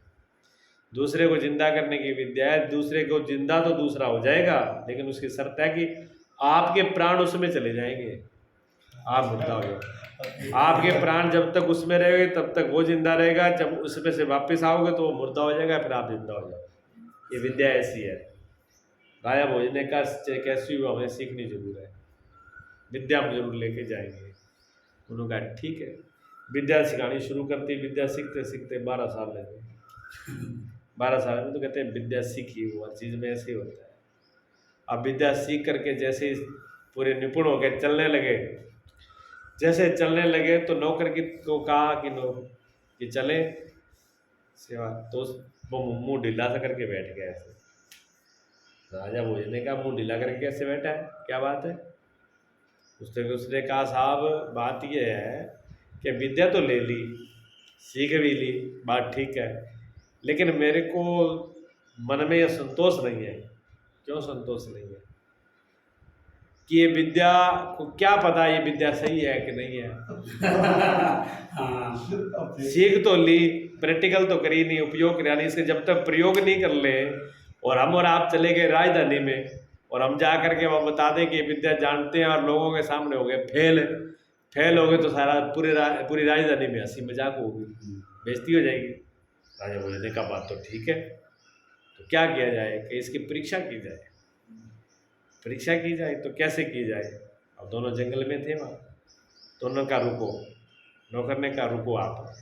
दूसरे को जिंदा करने की विद्या है। दूसरे को जिंदा तो दूसरा हो जाएगा, लेकिन उसकी शर्त है कि आपके प्राण उसमें चले जाएंगे, आप मुर्दा हो जाओगे। आपके प्राण जब तक उसमें रहेंगे तब तक वो जिंदा रहेगा, जब उसमें से वापस आओगे तो वो मुर्दा हो जाएगा, फिर आप जिंदा हो जाओगे। ये विद्या ऐसी है। राजा भोज ने कहा कैसी हुआ, हमें सीखनी जरूर है, विद्या हम जरूर लेके जाएंगे। उन्होंने कहा ठीक है। विद्या सिखानी शुरू करती, विद्या सीखते सीखते 12 साल लगे। 12 साल में तो कहते हैं विद्या सीखी, वो हर चीज़ में ऐसे ही होता है। अब विद्या सीख करके जैसे पूरे निपुण हो गए, चलने लगे, जैसे चलने लगे तो नौकर की को कहा कि चले सेवा, तो वो मुंह ढीला सा करके बैठ गया ऐसे। राजा भोज ने कहा मुंह ढीला करके कैसे बैठा है, क्या बात है? उसने कहा साहब बात ये है कि विद्या तो ले ली, सीख भी ली, बात ठीक है, लेकिन मेरे को मन में यह संतोष नहीं है। क्यों संतोष नहीं है? कि ये विद्या को क्या पता ये विद्या सही है कि नहीं है। सीख तो ली, प्रैक्टिकल तो करी नहीं, उपयोग करा नहीं। इसके जब तक प्रयोग नहीं कर ले, और हम और आप चले गए राजधानी में और हम जा करके वहाँ बता दें कि विद्या जानते हैं और लोगों के सामने हो गए फेल हो गए, तो सारा पूरी राजधानी में हंसी मजाक होगी, बेइज्जती हो जाएगी। राजा बोले का बात तो ठीक है, तो क्या किया जाए कि इसकी परीक्षा की जाए। परीक्षा की जाए तो कैसे की जाए? अब दोनों जंगल में थे वहाँ, दोनों का रुको, नौकर ने कहा रुको आप।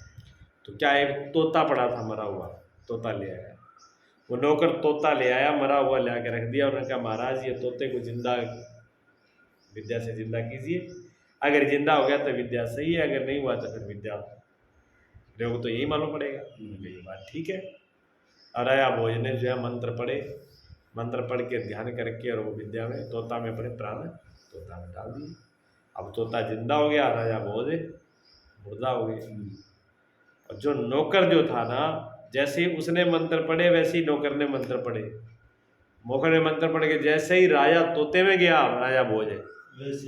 तो क्या एक तोता पड़ा था मरा हुआ, तोता ले आया। वो नौकर तोता ले आया, मरा हुआ ले आके रख दिया। उन्होंने कहा महाराज ये तोते को जिंदा विद्या से जिंदा कीजिए। अगर जिंदा हो गया तो विद्या सही है, अगर नहीं हुआ तो फिर विद्या लोगों को तो यही मालूम पड़ेगा। ये बात ठीक है। और राजा भोज ने जो है मंत्र पढ़े, मंत्र पढ़ के ध्यान करके और वो विद्या में तोता में अपने प्राण तोता में डाल दिए। अब तोता जिंदा हो गया, राजा भोज मुर्दा हो गए। और जो नौकर जो था ना, जैसे ही उसने मंत्र पढ़े वैसे ही नौकर ने मंत्र पढ़े। नौकर ने मंत्र पढ़ के जैसे ही राजा तोते में गया राजा भोज,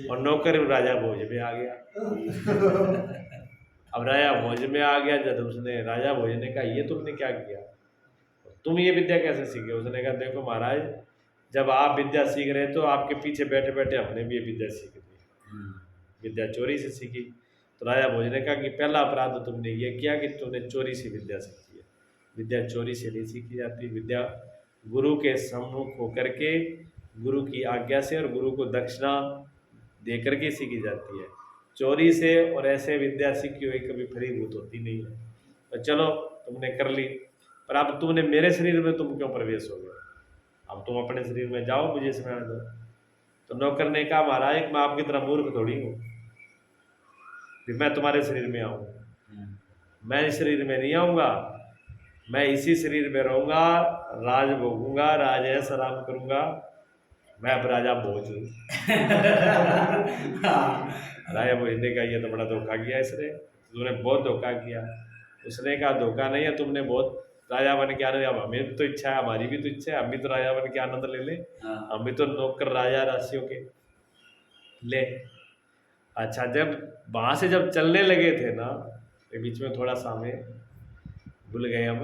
और नौकर राजा भोज में आ गया। अब राजा भोज में आ गया, जब उसने राजा भोज ने कहा ये तुमने क्या किया, तुम ये विद्या कैसे सीखे? उसने कहा देखो महाराज, जब आप विद्या सीख रहे तो आपके पीछे बैठे बैठे हमने भी ये विद्या सीख ली, विद्या चोरी से सीखी। तो राजा भोज ने कहा कि पहला अपराध तो तुमने ये किया कि तुमने चोरी से विद्या सीखी है। विद्या चोरी से नहीं सीखी जाती, विद्या गुरु के सम्मुख होकर के, गुरु की आज्ञा से और गुरु को दक्षिणा दे करके सीखी जाती है। चोरी से और ऐसे विद्या सीखी हुई कभी फलीभूत होती नहीं है। तो चलो तुमने कर ली, पर अब तुमने मेरे शरीर में तुम क्यों प्रवेश हो गए? अब तुम अपने शरीर में जाओ, मुझे समझा दो। तो नौकर ने कहा महाराज मैं आपकी तरह मूर्ख थोड़ी हूँ कि मैं तुम्हारे शरीर में आऊँ, मैं इस शरीर में नहीं आऊँगा, मैं इसी शरीर में रहूँगा, राज भोगूंगा, राज ऐसा आराम करूँगा, मैं अब राजा भोज हूँ। राजा भोज ने कहा ये तो बड़ा धोखा किया इसने, तुमने बहुत धोखा किया। उसने कहा धोखा नहीं है, तुमने बहुत राजा बन के आने, अब हमें तो इच्छा है, हमारी भी तो इच्छा है, हम भी तो राजा बन के आनंद ले ले, हम भी तो नौकर राजा राशियों के ले। अच्छा, जब वहाँ से जब चलने लगे थे ना, तो बीच में थोड़ा सा हमें भूल गए हम।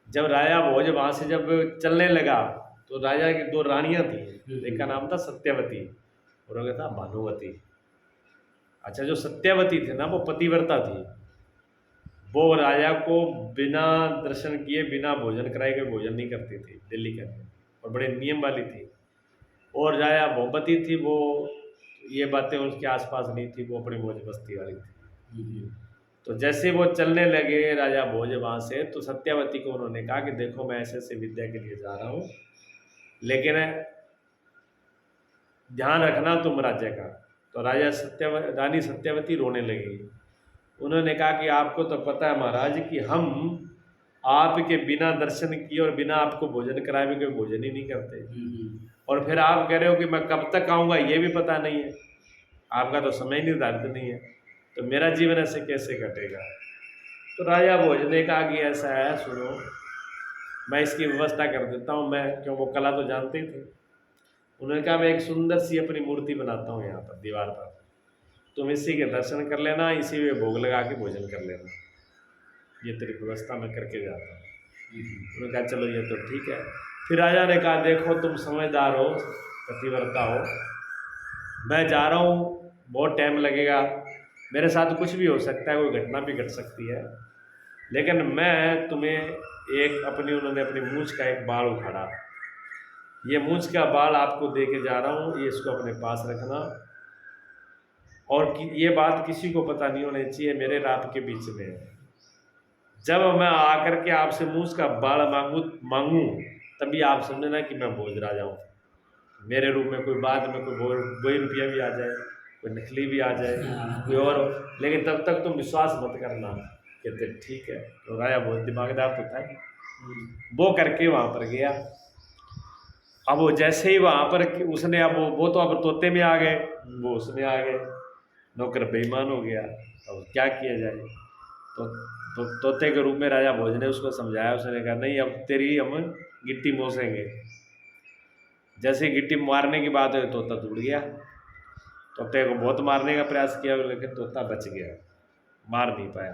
जब राजा भोज वहाँ से जब चलने लगा तो राजा की दो रानियां थी, एक का नाम था सत्यवती और एक था भानुवती। अच्छा, जो सत्यवती थी ना वो पतिव्रता थी, वो राजा को बिना दर्शन किए बिना भोजन कराए के भोजन नहीं करती थी दिल्ली के अंदर, और बड़े नियम वाली थी। और राजा भोपति थी, वो ये बातें उसके आसपास नहीं थी, वो अपनी मौज मस्ती वाली थी। तो जैसे वो चलने लगे राजा भोज वहाँ से, तो सत्यवती को उन्होंने कहा कि देखो मैं ऐसे ऐसे विद्या के लिए जा रहा हूँ, लेकिन ध्यान रखना तुम राज्य का। तो रानी सत्यवती रोने लगी। उन्होंने कहा कि आपको तो पता है महाराज कि हम आपके बिना दर्शन किए और बिना आपको भोजन कराए भी कोई भोजन ही नहीं करते, और फिर आप कह रहे हो कि मैं कब तक आऊँगा ये भी पता नहीं है, आपका तो समय निर्धारित नहीं है, तो मेरा जीवन ऐसे कैसे कटेगा? तो राजा भोज ने कहा कि ऐसा है, सुनो मैं इसकी व्यवस्था कर देता हूँ, मैं क्यों, वो कला तो जानते थे। उन्होंने कहा मैं एक सुंदर सी अपनी मूर्ति बनाता हूँ यहाँ पर दीवार पर, तुम इसी के दर्शन कर लेना, इसी में भोग लगा के भोजन कर लेना, ये तेरी व्यवस्था मैं करके जाता हूँ। उन्होंने कहा चलो ये तो ठीक है। फिर राजा ने कहा देखो तुम समझदार हो, पतिव्रता हो, मैं जा रहा हूँ, बहुत टाइम लगेगा, मेरे साथ कुछ भी हो सकता है, कोई घटना भी घट सकती है, लेकिन मैं तुम्हें एक उन्होंने अपनी मूंछ का एक बाल उखाड़ा, ये मूंछ का बाल आपको दे के जा रहा हूँ, ये इसको अपने पास रखना, और ये बात किसी को पता नहीं होनी चाहिए, मेरे रात के बीच में है। जब मैं आकर के आपसे मूंछ का बाल मांगू तभी आप समझना कि मैं भोज राजा हूँ। मेरे रूप में कोई बाद में कोई रुपया भी आ जाए, कोई नकली भी आ जाए, कोई और, लेकिन तब तक तुम विश्वास मत करना। कहते ठीक है। तो राजा बहुत दिमागदार तो था, वो करके वहाँ पर गया। अब वो जैसे ही वहाँ पर उसने, अब वो तो अब तोते में आ गए, वो उसमें आ गए, नौकर बेईमान हो गया। अब क्या किया जाए? तो तोते के रूप में राजा भोज ने उसको समझाया। उसने कहा नहीं, अब तेरी हम गिट्टी मोसेंगे। जैसे गिट्टी मारने की बात है, तोता टूट गया। तोते को बहुत मारने का प्रयास किया, लेकिन तोता बच गया, मार नहीं पाया।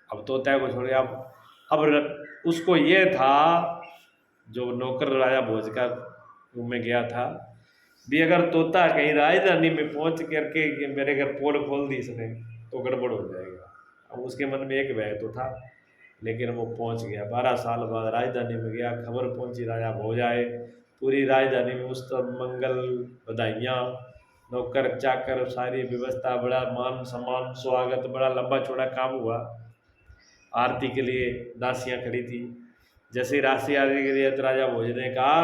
अब तोता को छोड़, अब उसको ये था, जो नौकर राजा भोज का रूप में गया था भी, अगर तोता कहीं राजधानी में पहुंच करके कि मेरे घर पोल खोल दी इसने तो गड़बड़ हो जाएगा। अब उसके मन में एक भय तो था, लेकिन वो पहुंच गया। 12 साल बाद राजधानी में गया, खबर पहुंची राजा भोज आए, पूरी राजधानी में उत्सव, मंगल, बधाइयाँ, नौकर चाकर, सारी व्यवस्था, बड़ा मान सम्मान, स्वागत, बड़ा लंबा चौड़ा काम हुआ। आरती के लिए दासियाँ खड़ी थी। जैसे ही राशि आरती के लिए तो राजा भोज ने कहा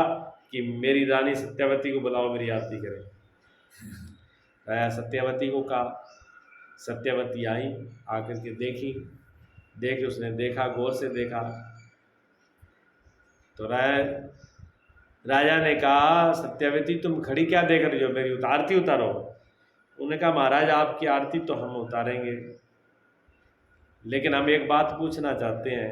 कि मेरी रानी सत्यवती को बुलाओ, मेरी आरती करें। राजा सत्यवती को कहा। सत्यवती आई, आकर के देखी, देख उसने देखा, गौर से देखा तो राजा ने कहा, सत्यवती तुम खड़ी क्या देख रही हो, मेरी आरती उतारो। उन्होंने कहा, महाराज आपकी आरती तो हम उतारेंगे, लेकिन हम एक बात पूछना चाहते हैं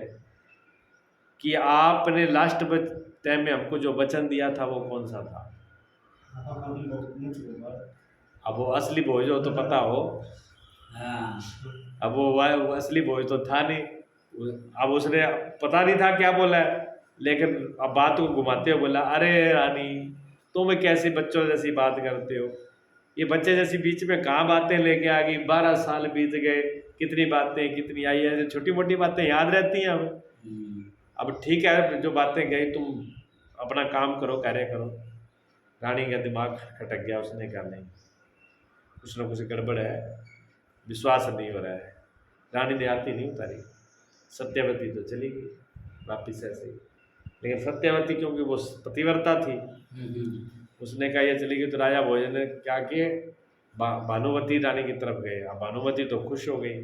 कि आपने लास्ट टाइम में हमको जो वचन दिया था वो कौन सा था। अब वो असली भोज हो तो पता हो, हाँ अब वो असली भोज तो था नहीं। अब उसने पता नहीं था क्या बोला है, लेकिन अब बात को घुमाते हुए बोला, अरे रानी तुम कैसी बच्चों जैसी बात करते हो, ये बच्चे जैसी बीच में कहाँ बातें लेके आ गई, 12 साल बीत गए, कितनी बातें कितनी आई है, छोटी मोटी बातें याद रहती हैं हमें। हम्म, अब ठीक है, जो बातें गई तुम अपना काम करो, कार्य करो। रानी का दिमाग खटक गया, उसने कहा नहीं, कुछ ना कुछ गड़बड़ है, विश्वास नहीं हो रहा है। रानी ने आरती नहीं उतारी, सत्यवती तो चली गई वापिस ऐसे ही। लेकिन सत्यवती क्योंकि वो पतिव्रता थी, उसने कहा ये चली गई, तो राजा भोज ने क्या किए, भानुमती रानी की तरफ गए। अब भानुमती तो खुश हो गई,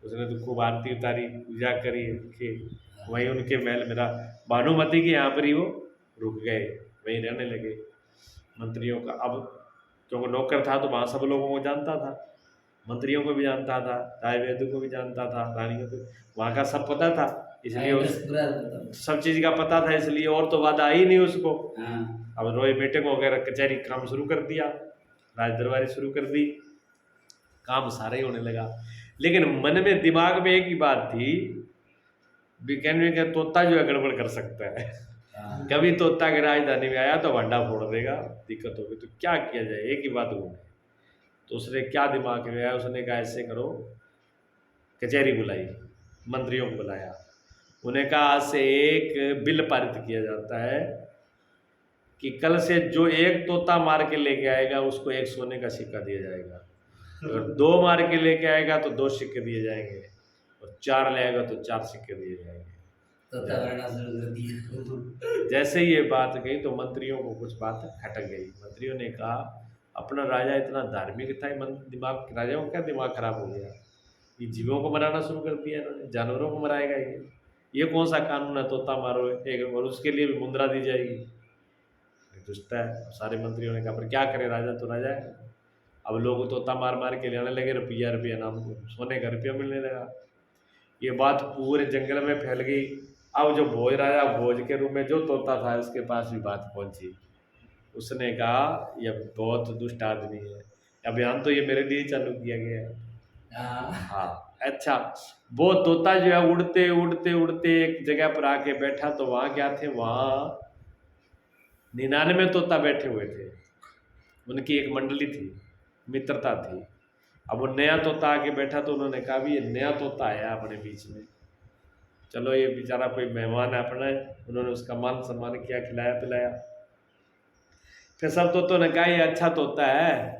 उसने तो खूब आरती उतारी, पूजा करी कि वहीं उनके महल मेरा भानुमती के यहाँ पर ही वो रुक गए, वहीं रहने लगे। मंत्रियों का अब क्योंकि नौकर था तो वहाँ सब लोगों को जानता था, मंत्रियों को भी जानता था, राय वेद को भी जानता था, रानी को भी वहाँ का सब पता था, इसलिए उस सब चीज़ का पता था, इसलिए और तो बात आई नहीं उसको। अब रोए मीटिंग वगैरह कचहरी काम शुरू कर दिया, राज दरबारी शुरू कर दी, काम सारा ही होने लगा। लेकिन मन में दिमाग में एक ही बात थी, कहने का तोता जो है गड़बड़ कर सकता है, कभी तोता की राजधानी में आया तो भंडा फोड़ देगा, दिक्कत होगी, तो क्या किया जाए, एक ही बात घूमे। तो उसने क्या दिमाग में आया, उसने कहा ऐसे करो, कचहरी बुलाई, मंत्रियों को बुलाया, उन्हें कहा आज से एक बिल पारित किया जाता है कि कल से जो एक तोता मार के लेके आएगा उसको एक सोने का सिक्का दिया जाएगा, अगर 2 मार के लेके आएगा तो 2 सिक्के दिए जाएंगे, और 4 ले आएगा तो 4 सिक्के दिए जाएंगे। जैसे ही ये बात गई तो मंत्रियों को कुछ बात खटक गई। मंत्रियों ने कहा अपना राजा इतना धार्मिक था, दिमाग राजाओं का क्या दिमाग खराब हो गया, ये जीवों को मराना शुरू कर दिया इन्होंने, जानवरों को मराएगा ये कौन सा कानून है, तोता मारो एक, और उसके लिए भी मुद्रा दी जाएगी, दुष्ट है। सारे मंत्रियों ने कहा पर क्या करे, राजा तो राजा है। अब लोग तोता मार मार के लेने लगे, रुपया रुपया नाम को सोने का रुपया मिलने लगा। ये बात पूरे जंगल में फैल गई। अब जो भोज राजा भोज के रूप में जो तोता था उसके पास भी बात पहुंची, उसने कहा यह बहुत दुष्ट आदमी है, अभियान तो ये मेरे लिए चालू किया गया है। हाँ अच्छा, वो तोता जो है उड़ते उड़ते उड़ते एक जगह पर आके बैठा, तो वहाँ क्या थे, वहाँ 99 तोता बैठे हुए थे, उनकी एक मंडली थी, मित्रता थी। अब वो नया तोता आके बैठा तो उन्होंने कहा भी ये नया तोता आया अपने बीच में, चलो ये बेचारा कोई मेहमान है अपना, उन्होंने उसका मान सम्मान किया, खिलाया पिलाया। फिर सब तोतों ने कहा ये अच्छा तोता है,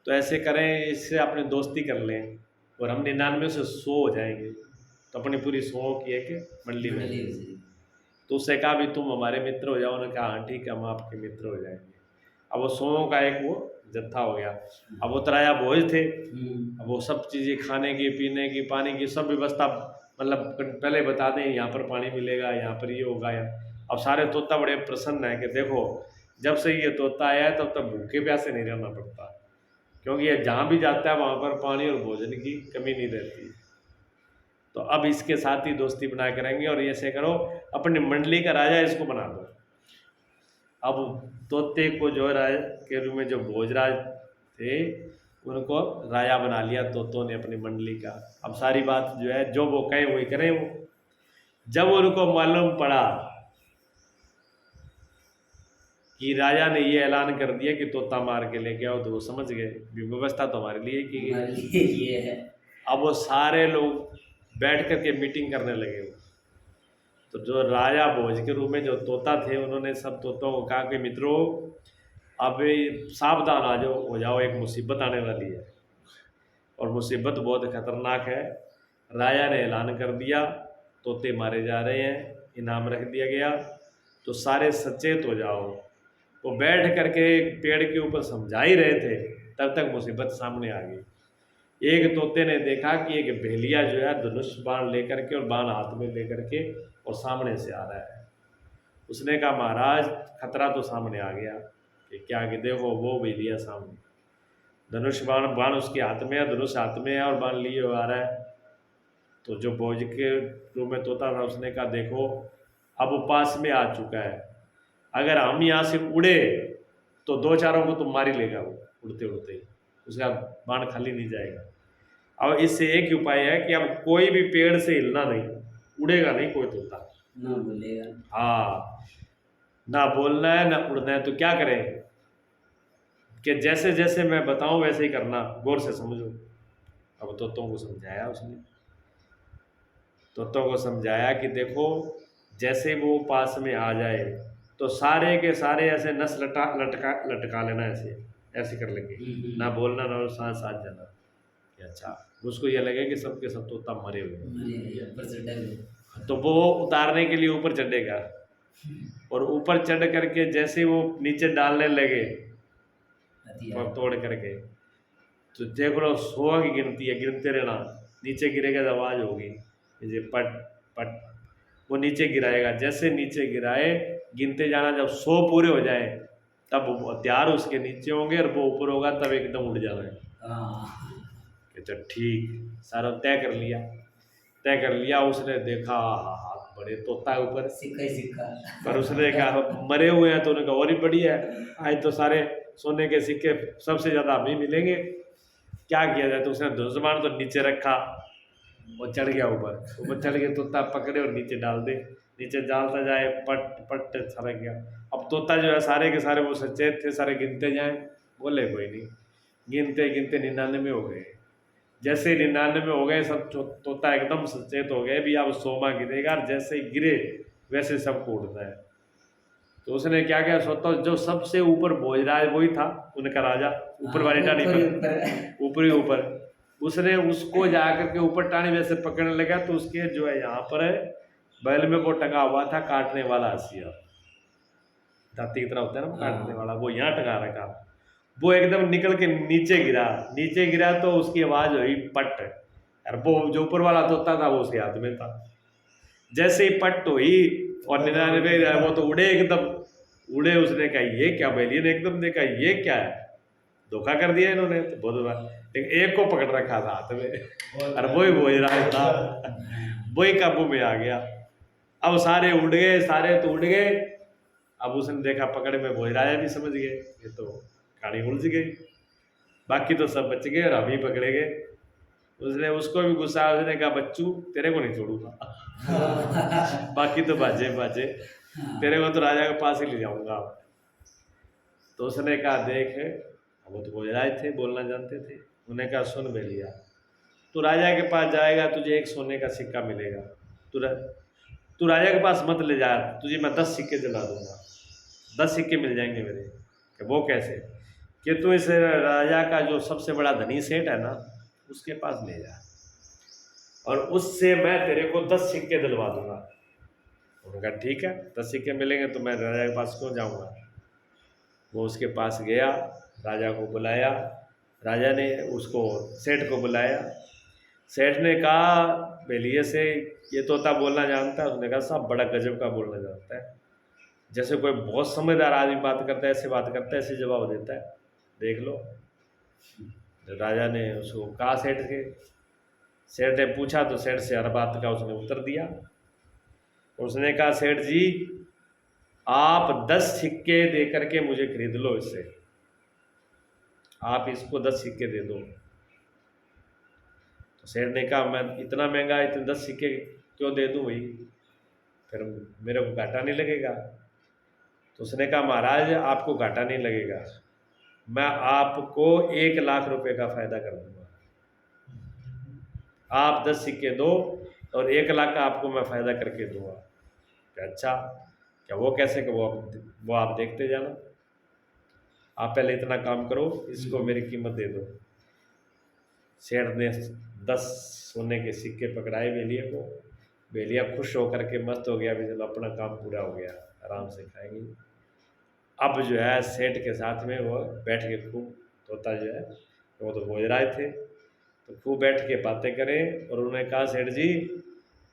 तो ऐसे करें इससे अपने दोस्ती कर लें और हम 99 से 100 हो जाएंगे, तो अपनी पूरी 100 की एक मंडली में। तो उससे कहा भी तुम हमारे मित्र हो जाओ, उन्होंने कहा हाँ ठीक है हम आपके मित्र हो जाएंगे। अब वो 100 का एक वो जत्था हो गया। अब वो तराया भोज थे, अब वो सब चीज़ें खाने की पीने की पानी की सब व्यवस्था, मतलब पहले बता दें यहाँ पर पानी मिलेगा, यहाँ पर ये होगा। अब सारे तोता बड़े प्रसन्न है कि देखो जब से ये तोता आया है तब तक भूखे प्यासे नहीं रहना पड़ता, क्योंकि ये जहाँ भी जाता है वहाँ पर पानी और भोजन की कमी नहीं रहती। तो अब इसके साथ ही दोस्ती बना करेंगे और ऐसे करो अपनी मंडली का राजा इसको बना दो। अब तोते को जो राजा के रूप में जो भोजराज थे उनको राजा बना लिया तोतों ने अपनी मंडली का। अब सारी बात जो है जो वो कहें वही करें वो। जब उनको मालूम पड़ा कि राजा ने ये ऐलान कर दिया कि तोता मार के लेके आओ, तो वो समझ गए व्यवस्था तो हमारे लिए की गई ये है। अब वो सारे लोग बैठ कर के मीटिंग करने लगे। तो जो राजा भोज के रूप में जो तोता थे उन्होंने सब तोतों को कहा कि मित्रों अब सावधान आ जाओ, हो जाओ, एक मुसीबत आने वाली है और मुसीबत बहुत खतरनाक है। राजा ने ऐलान कर दिया तोते मारे जा रहे हैं, इनाम रख दिया गया, तो सारे सचेत हो जाओ। वो बैठ करके एक पेड़ के ऊपर समझा ही रहे थे तब तक मुसीबत सामने आ गई। एक तोते ने देखा कि एक भेलिया जो है धनुष बाण लेकर के और बाण हाथ में लेकर के और सामने से आ रहा है। उसने कहा महाराज खतरा तो सामने आ गया। कि क्या, कि देखो वो भेलिया सामने, धनुष बाण बाण उसके हाथ में है, धनुष हाथ में है और बाण लिए हुए आ रहा है। तो जो भोज के रूम में तोता था उसने कहा देखो अब वो पास में आ चुका है, अगर हम यहाँ से उड़े तो दो चारों को तो मार ही लेगा वो उड़ते उड़ते ही, उसका बाण खाली नहीं जाएगा। अब इससे एक ही उपाय है कि अब कोई भी पेड़ से हिलना नहीं, उड़ेगा नहीं कोई तोता। ना बोलेगा। हाँ, ना बोलना है ना उड़ना है। तो क्या करें कि जैसे जैसे मैं बताऊं वैसे ही करना, गौर से समझो। अब तोतों को समझाया उसने, तोतों को समझाया कि देखो जैसे वो पास में आ जाए तो सारे के सारे ऐसे नस लटका लेना, ऐसे ऐसे कर लेंगे, ना बोलना ना साथ साथ जाना। कि अच्छा, उसको ये लगे कि सबके सब तोता मरे हुए हैं, मरे ऊपर से डर। तो वो उतारने के लिए ऊपर चढ़ेगा और ऊपर चढ़ करके जैसे वो नीचे डालने लगे हथियार। तोड़ करके, तो देख लो 100 की गिनती है, गिनते रहना, नीचे गिरेगा तो आवाज होगी ये पट पट, वो नीचे गिराएगा, जैसे नीचे गिराए गिनते जाना, जब 100 पूरे हो जाए तब हथियार उसके नीचे होंगे और वो ऊपर होगा, तब एकदम उड़ जाना है। हाँ। अच्छा ठीक, सारा तय कर लिया, तय कर लिया। उसने देखा हाथ बड़े तोता ऊपर, सिक्का ही सिक्का। पर उसने कहा मरे हुए हैं, तो उन्होंने कहा और ही बढ़िया है, आज तो सारे सोने के सिक्के सबसे ज्यादा हम ही मिलेंगे, क्या किया जाए। तो उसने धनुष्मान तो नीचे रखा और चढ़ गया ऊपर, ऊपर चढ़ के तोता पकड़े और नीचे डाल दे, नीचे डालता जाए पट पट सरक गया। अब तोता जो है सारे के सारे वो सचेत थे, सारे गिनते जाए, बोले कोई नहीं, गिनते गिनते 99 हो गए। जैसे 99 हो गए सब तोता एकदम सचेत हो गए भी अब 100वां गिरेगा, और जैसे ही गिरे वैसे सबको उड़ना है। तो उसने क्या किया, सोता जो सबसे ऊपर भोजराज वही था उनका राजा, ऊपर वाली टाणी पर, ऊपर ही ऊपर, उसने उसको जाकर के ऊपर टाणी वैसे पकड़ने लगा, तो उसके जो है यहाँ पर है बैल में वो टंगा हुआ था काटने वाला हंसिया, दाती की तरह होता है ना काटने वाला, वो यहाँ टंगा रखा। वो एकदम निकल के नीचे गिरा, नीचे गिरा तो उसकी आवाज हुई पट, और वो जो ऊपर वाला तोता था वो उसके हाथ में था। जैसे ही पट हुई और 99 वो तो उड़े एकदम, उड़े। उसने कहा ये क्या, बेलिए ने एकदम देखा ये क्या है, धोखा कर दिया इन्होंने, तो बहुत बार, लेकिन एक को पकड़ रखा था हाथ में और वही भोजराज था, वही काबू में आ गया। अब सारे उड़ गए, सारे तो उड़ गए। अब उसने देखा पकड़ में भोजराजा भी समझ गए ये तो कहानी उलझ गई, बाकी तो सब बच गए और हम ही पकड़े गए। उसने उसको भी गुस्सा आया, उसने कहा बच्चू तेरे को नहीं छोड़ूंगा बाकी तो बाजे बाजे, तेरे को तो राजा के पास ही ले जाऊंगा। तो उसने कहा देख, वो तो भोजराज थे, बोलना जानते थे। उन्होंने कहा सुन बेलिया, तू राजा के पास जाएगा तुझे एक सोने का सिक्का मिलेगा, तू राजा के पास मत ले जा, तुझे मैं 10 सिक्के दिला दूंगा, 10 सिक्के मिल जाएंगे मेरे। कि वो कैसे, कि तू इस राजा का जो सबसे बड़ा धनी सेठ है ना उसके पास ले जा और उससे मैं तेरे को 10 सिक्के दिलवा दूंगा। उन्होंने कहा ठीक है, 10 सिक्के मिलेंगे तो मैं राजा के पास क्यों जाऊंगा। वो उसके पास गया, राजा को बुलाया, राजा ने उसको सेठ को बुलाया। सेठ ने कहा बेलिए से ये तोता बोलना जानता है। उसने कहा साहब बड़ा गजब का बोलना जानता है, जैसे कोई बहुत समझदार आदमी बात करता है ऐसे बात करता है, ऐसे जवाब देता है, देख लो। राजा ने उसको कहा सेठ के, सेठ ने पूछा तो सेठ से हर बात का उसने उत्तर दिया। उसने कहा सेठ जी आप 10 सिक्के दे करके मुझे खरीद लो, इससे आप इसको 10 सिक्के दे दो। तो सेठ ने कहा मैं इतना महंगा इतने 10 सिक्के क्यों दे दूं भाई, फिर मेरे को घाटा नहीं लगेगा। तो उसने कहा महाराज आपको घाटा नहीं लगेगा, मैं आपको 1 लाख रुपए का फायदा कर दूंगा, आप 10 सिक्के दो और 1 लाख का आपको मैं फायदा करके दूंगा। अच्छा क्या, वो कैसे कि वो आप देखते जाना, आप पहले इतना काम करो, इसको मेरी कीमत दे दो। सेठ ने 10 सोने के सिक्के पकड़ाए बेलिया को, बेलिया खुश होकर के मस्त हो गया भी चलो अपना काम पूरा हो गया, आराम से खाएंगे। अब जो है सेठ के साथ में वो बैठ के खूब तोता जो है वो तो भोज रहे थे, तो खूब बैठ के बातें करें और उन्होंने कहा सेठ जी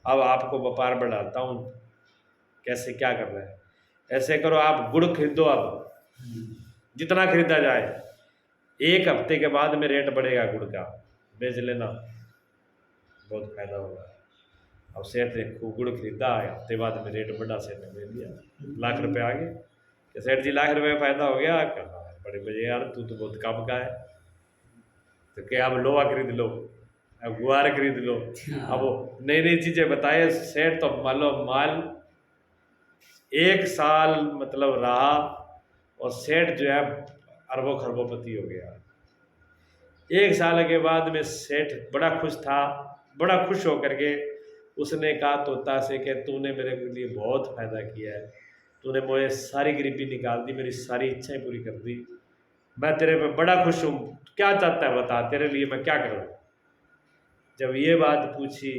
अब आपको व्यापार बढ़ाता हूँ, कैसे क्या करना है, ऐसे करो आप गुड़ खरीदो, अब जितना खरीदा जाए, 1 हफ्ते के बाद में रेट बढ़ेगा गुड़ का, बेच लेना, बहुत फायदा होगा। अब सेठ ने खूब गुड़ खरीदा, हफ्ते बाद में रेट बढ़ा, सेठ ने ले लिया, लाख रुपए आ गए। कि सेठ जी लाख रुपए फायदा हो गया, कहा बड़े बजे यार तू तो बहुत काम का है, तो क्या अब लोहा खरीद लो, अब गुआर खरीद लो, अब वो नई नई चीजें बताए सेठ, तो मान लो माल 1 साल मतलब रहा और सेठ जो है अरबों खरबोपति हो गया। 1 साल के बाद में सेठ बड़ा खुश था, बड़ा खुश होकर के उसने कहा तोता से कि तूने मेरे लिए बहुत फायदा किया है, तूने मुझे सारी गरीबी निकाल दी, मेरी सारी इच्छाएं पूरी कर दी, मैं तेरे पे बड़ा खुश हूँ, क्या चाहता है बता, तेरे लिए मैं क्या करूँ। जब ये बात पूछी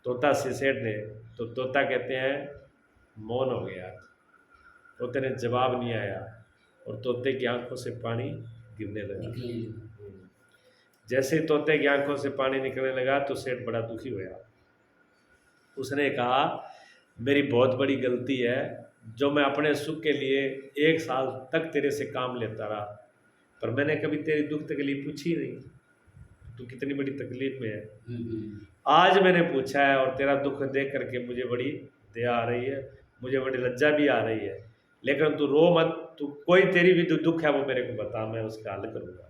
तोता से सेठ ने, तो तोता कहते हैं मौन हो गया, तोते ने जवाब नहीं आया और तोते की आंखों से पानी गिरने लगा। जैसे ही तोते की आंखों से पानी निकलने लगा तो सेठ बड़ा दुखी हुआ। उसने कहा मेरी बहुत बड़ी गलती है, जो मैं अपने सुख के लिए 1 साल तक तेरे से काम लेता रहा, पर मैंने कभी तेरी दुख तकलीफ पूछी नहीं, तू कितनी बड़ी तकलीफ में है। आज मैंने पूछा है और तेरा दुख देख करके मुझे बड़ी दया आ रही है, मुझे बड़ी लज्जा भी आ रही है, लेकिन तू रो मत, तू कोई तेरी भी जो दुख है वो मेरे को बता, मैं उसका हल करूँगा।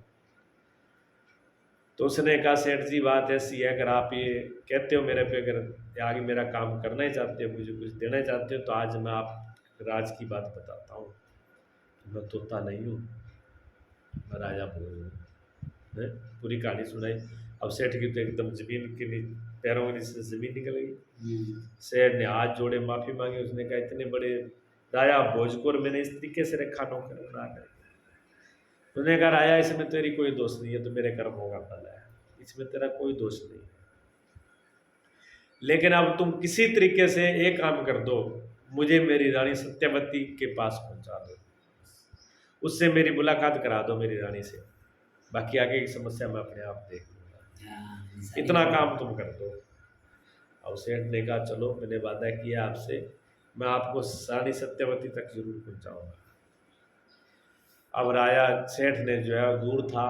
तो उसने कहा सेठ जी बात ऐसी है, अगर आप ये कहते हो मेरे पे, अगर आगे मेरा काम करना ही चाहते हो, मुझे कुछ देना ही चाहते हो, तो आज मैं आप राज की बात बताता हूँ, मैं तोता नहीं हूँ, मैं राजा भोज हूँ। पूरी कहानी सुनाई। अब सेठ की तो एकदम जमीन के पैरों के नीचे जमीन निकल गई। सेठ ने हाथ जोड़े, माफी मांगी, उसने कहा इतने बड़े राजा भोज को मैंने इस तरीके से रखा नौकर बना कर। उसने कहा राजा इसमें तेरी कोई दोष नहीं है, तो मेरे कर्मों का फल है, इसमें तेरा कोई दोष नहीं है, लेकिन अब तुम किसी तरीके से एक काम कर दो, मुझे मेरी रानी सत्यवती के पास पहुंचा दो, उससे मेरी मुलाकात करा दो मेरी रानी से, बाकी आगे की समस्या मैं अपने आप देख लूँगा, इतना काम तुम कर दो। अब सेठ ने कहा चलो मैंने वादा किया आपसे, मैं आपको रानी सत्यवती तक जरूर पहुंचाऊंगा। अब राजा सेठ ने जो है दूर था,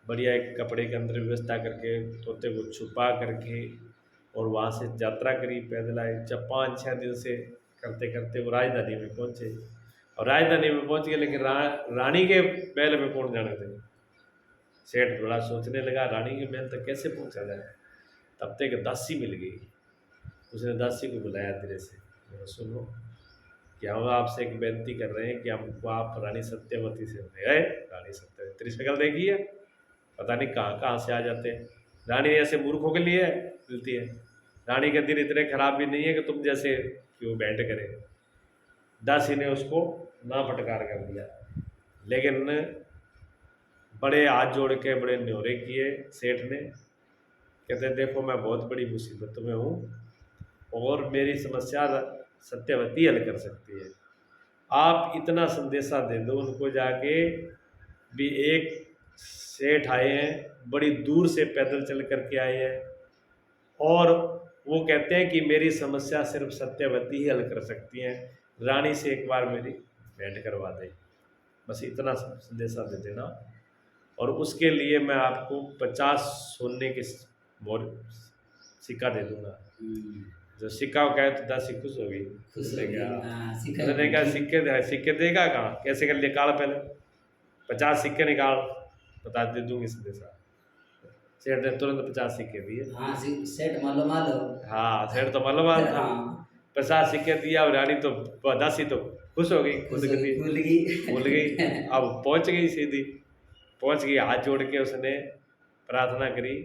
बढ़िया एक कपड़े के अंदर व्यवस्था करके तोते को छुपा करके और वहाँ से यात्रा करी, पैदल आए। जब 5-6 दिन से करते करते वो राजधानी में पहुँचे, और राजधानी में पहुँच गए, लेकिन रानी के महल में कौन जाने थे। सेठ बड़ा सोचने लगा रानी के महल तक कैसे पहुँचा जाए। तब तक एक दासी मिल गई, उसने दासी को बुलाया धीरे से, सुनो कि हम आपसे एक बेनती कर रहे हैं कि हमको आप रानी सत्यवती से मिले। गए रानी सत्यवती तेरी शक्ल देखी है, पता नहीं कहाँ कहाँ से आ जाते हैं, रानी ऐसे मूर्खों के लिए मिलती है, रानी के दिन इतने खराब भी नहीं है कि तुम जैसे क्यों बैठ करे। दासी ने उसको ना फटकार कर दिया, लेकिन बड़े हाथ जोड़ के बड़े न्योरे किए सेठ ने, कहते देखो मैं बहुत बड़ी मुसीबत में हूँ और मेरी समस्या सत्यवती हल कर सकती है, आप इतना संदेशा दे दो उनको जाके भी एक सेठ आए हैं, बड़ी दूर से पैदल चल करके आए हैं, और वो कहते हैं कि मेरी समस्या सिर्फ सत्यवती ही हल कर सकती हैं, रानी से एक बार मेरी भेंट करवा दें, बस इतना संदेशा दे देना, और उसके लिए मैं आपको 50 सोने के मोर सिक्का दे दूंगा। जो सिक्का को कहे तो दासी खुश हो गई, उसने कहा सिक्के देगा कहाँ, कैसे कर लिए, निकाल पहले 50 सिक्के निकाल, बता दे दूंगी संदेशा। सेठ ने तुरंत 50 सिक्के दिए। सेठ मालूम आलो। हाँ सेठ तो मालूम था, 50 सिक्के दिया, और रानी तो दासी तो खुश हो गई, भूल गई। अब पहुंच गई, सीधी पहुंच गई, हाथ जोड़ के उसने प्रार्थना करी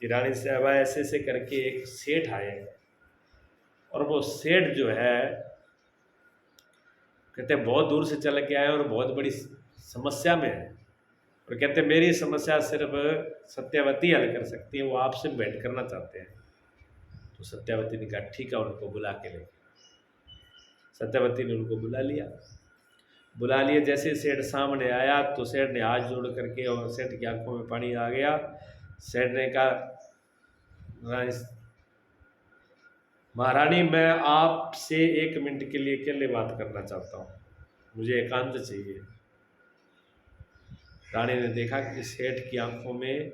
कि रानी से अब ऐसे ऐसे करके एक सेठ आए, और वो सेठ जो है कहते बहुत दूर से चल के आए और बहुत बड़ी समस्या में है, और कहते मेरी समस्या सिर्फ सत्यवती हल कर सकती है, वो आपसे भेंट करना चाहते हैं। तो सत्यवती ने कहा ठीक है, उनको बुला के ले। सत्यवती ने उनको बुला लिया, बुला लिए। जैसे सेठ सामने आया तो सेठ ने हाथ जोड़ करके, और सेठ की आंखों में पानी आ गया। सेठ ने कहा, महारानी मैं आपसे 1 मिनट के लिए अकेले बात करना चाहता हूँ, मुझे एकांत चाहिए। रानी ने देखा कि सेठ की आंखों में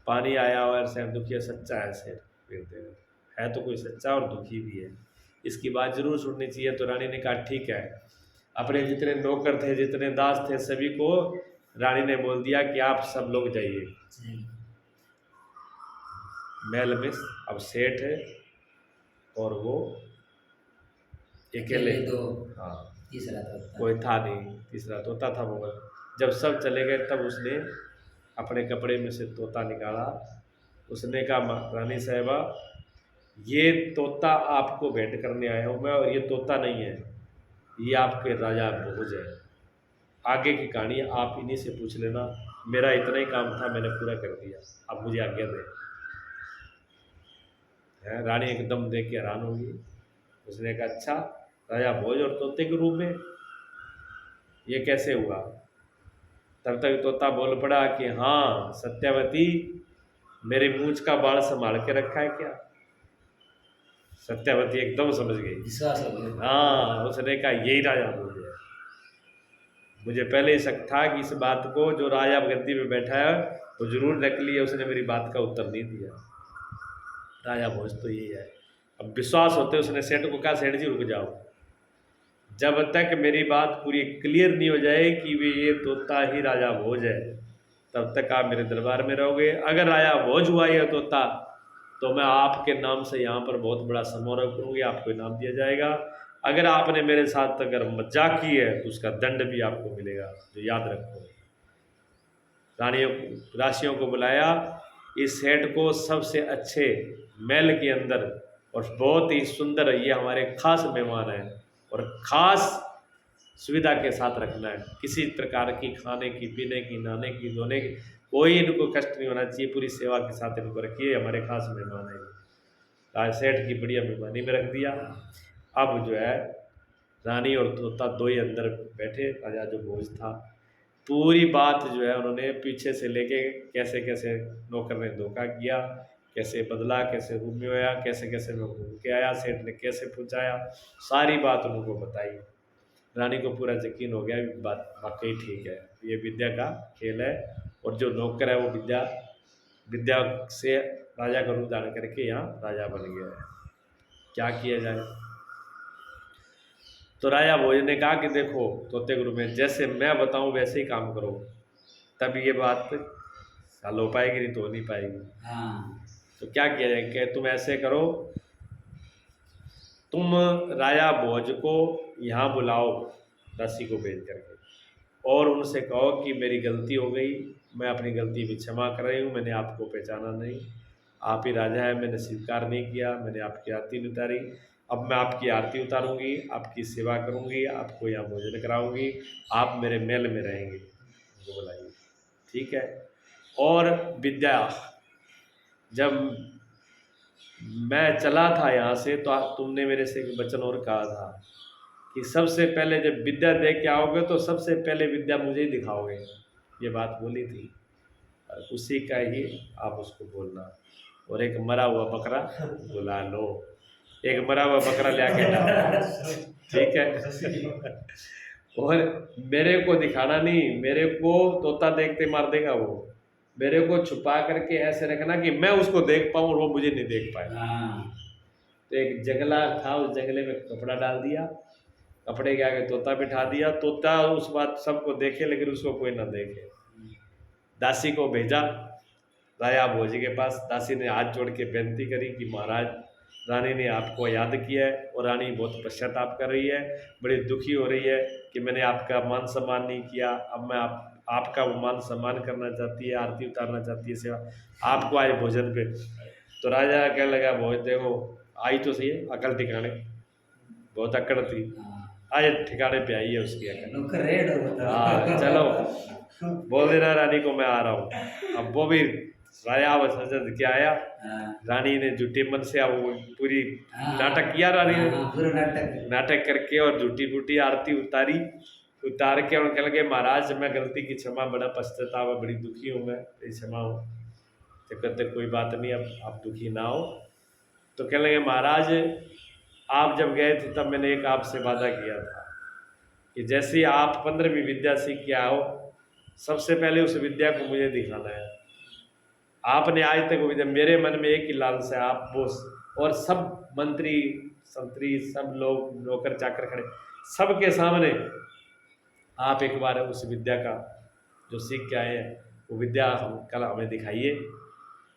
पानी आया और सेठ दुखी है, सच्चा है सेठ, है तो कोई सच्चा और दुखी भी है, इसकी बात जरूर सुननी चाहिए। तो रानी ने कहा ठीक है। अपने जितने नौकर थे, जितने दास थे, सभी को रानी ने बोल दिया कि आप सब लोग जाइए महल में। अब सेठ है और वो अकेले, दो, हाँ तीसरा तोता कोई था नहीं, तीसरा तोता था मगर। जब सब चले गए तब उसने अपने कपड़े में से तोता निकाला। उसने कहा, रानी साहिबा ये तोता आपको भेंट करने आया हूँ मैं, और ये तोता नहीं है, ये आपके राजा भोज है। आगे की कहानी आप इन्हीं से पूछ लेना, मेरा इतना ही काम था, मैंने पूरा कर दिया, अब मुझे आज्ञा दें। रानी एकदम देख के हैरान होगी। उसने कहा अच्छा, राजा भोज और तोते के रूप में, ये कैसे हुआ? तब तक तोता बोल पड़ा कि हाँ सत्यावती, मेरे मूंछ का बाल संभाल के रखा है क्या? सत्यावती एकदम समझ गई, विश्वास हो गया। हाँ। उसने कहा यही राजा भोज है। मुझे पहले ही शक था कि इस बात को जो राजा गद्दी पे बैठा है वो जरूर नकली है, उसने मेरी बात का उत्तर नहीं दिया। राजा भोज तो यही है। अब विश्वास होते उसने सेठ को कहा, सेठ जी रुक जाओ, जब तक मेरी बात पूरी क्लियर नहीं हो जाए कि वे ये तोता ही राजा भोज है, तब तक आप मेरे दरबार में रहोगे। अगर राजा भोज हुआ यह तोता तो मैं आपके नाम से यहाँ पर बहुत बड़ा समारोह करूँगी, आपको इनाम दिया जाएगा। अगर आपने मेरे साथ अगर मजाक की है तो उसका दंड भी आपको मिलेगा, जो याद रखो। रानियों राशियों को बुलाया, इस सेठ को सबसे अच्छे महल के अंदर, और बहुत ही सुंदर, ये हमारे खास मेहमान हैं और खास सुविधा के साथ रखना है। किसी प्रकार की खाने की, पीने की, नहाने की, धोने की कोई इनको कष्ट नहीं होना चाहिए, पूरी सेवा के साथ इनको रखिए, हमारे खास मेहमान हैं। राज सेठ की बढ़िया मेहमानी में रख दिया। अब जो है रानी और तोता दो ही अंदर बैठे, राजा जो भोज था पूरी बात जो है उन्होंने पीछे से लेके कैसे कैसे नौकर ने धोखा किया, कैसे बदला, कैसे रूम में आया, कैसे कैसे मैं घूम के आया, सेठ ने कैसे पहुँचाया, सारी बात उनको बताई। रानी को पूरा यकीन हो गया, बात वाकई ठीक है, ये विद्या का खेल है, और जो नौकर है वो विद्या से राजा का रूप धारण करके यहाँ राजा बन गया है। क्या किया जाए? तो राजा भोज ने कहा कि देखो तोते गुरु में, जैसे मैं बताऊं वैसे ही काम करो, तब ये बात हल हो पाएगी, नहीं तो हो नहीं पाएगी। हाँ। तो क्या किया जाए? कि तुम ऐसे करो, तुम राजा भोज को यहाँ बुलाओ दासी को भेज करके, और उनसे कहो कि मेरी गलती हो गई, मैं अपनी गलती भी क्षमा कर रही हूँ, मैंने आपको पहचाना नहीं, आप ही राजा है, मैंने स्वीकार नहीं किया, मैंने आपकी आरती नहीं उतारी, अब मैं आपकी आरती उतारूंगी, आपकी सेवा करूंगी, आपको यहाँ भोजन कराऊंगी, आप मेरे महल में रहेंगे। उनको बुलाइए, ठीक है। और विद्या, जब मैं चला था यहाँ से तो तुमने मेरे से एक वचन और कहा था कि सबसे पहले जब विद्या दे के आओगे तो सबसे पहले विद्या मुझे ही दिखाओगे, ये बात बोली थी, और उसी का ही आप उसको बोलना। और एक मरा हुआ बकरा बुला लो, एक मरा हुआ बकरा ले आके डालो, ठीक है। और मेरे को दिखाना नहीं, मेरे को तोता देखते मार देगा वो, मेरे को छुपा करके ऐसे रखना कि मैं उसको देख पाऊँ और वो मुझे नहीं देख पाए। तो एक जंगला था, उस जंगले में कपड़ा डाल दिया, कपड़े के आगे तोता बिठा दिया, तोता उस बात सबको देखे लेकिन उसको कोई ना देखे। दासी को भेजा राजा भोज के पास, दासी ने हाथ जोड़ के बेनती करी कि महाराज रानी ने आपको याद किया है, और रानी बहुत पश्चाताप कर रही है, बड़ी दुखी हो रही है कि मैंने आपका मान सम्मान नहीं किया, अब मैं आपका मान सम्मान करना चाहती है, आरती उतारना चाहती है, सेवा आपको आज भोजन पे। तो राजा कहने लगा, भोज देखो आई तो सही है, अकल ठिकाने, बहुत अकड़ थी, आज ठिकाने पे आई है उसकी अकल। हाँ चलो बोल देना रानी को मैं आ रहा हूँ। अब वो भी राजा वसंत क्या आया, रानी ने झूठी मन से अब पूरी नाटक किया, रानी ने पूरा नाटक नाटक करके और झूठी फूटी आरती उतारी, उतार के उनके लगे महाराज मैं गलती की क्षमा, बड़ा पश्चाताप है, बड़ी दुखी हूँ मैं, तेरी क्षमा हो। तो कहते कोई बात नहीं, अब आप दुखी ना हो। तो कहने लगे महाराज आप जब गए थे तब मैंने एक आपसे वादा किया था कि जैसे ही आप 15वीं विद्या सीख के आओ सबसे पहले उस विद्या को मुझे दिखाना है। आपने आज तक विद्या, मेरे मन में एक ही लालसा है, आप वो और सब मंत्री संतरी सब लोग नौकर चाकर खड़े सबके सामने आप एक बार उस विद्या का जो सीख के आए हैं वो विद्या हम कल हमें दिखाइए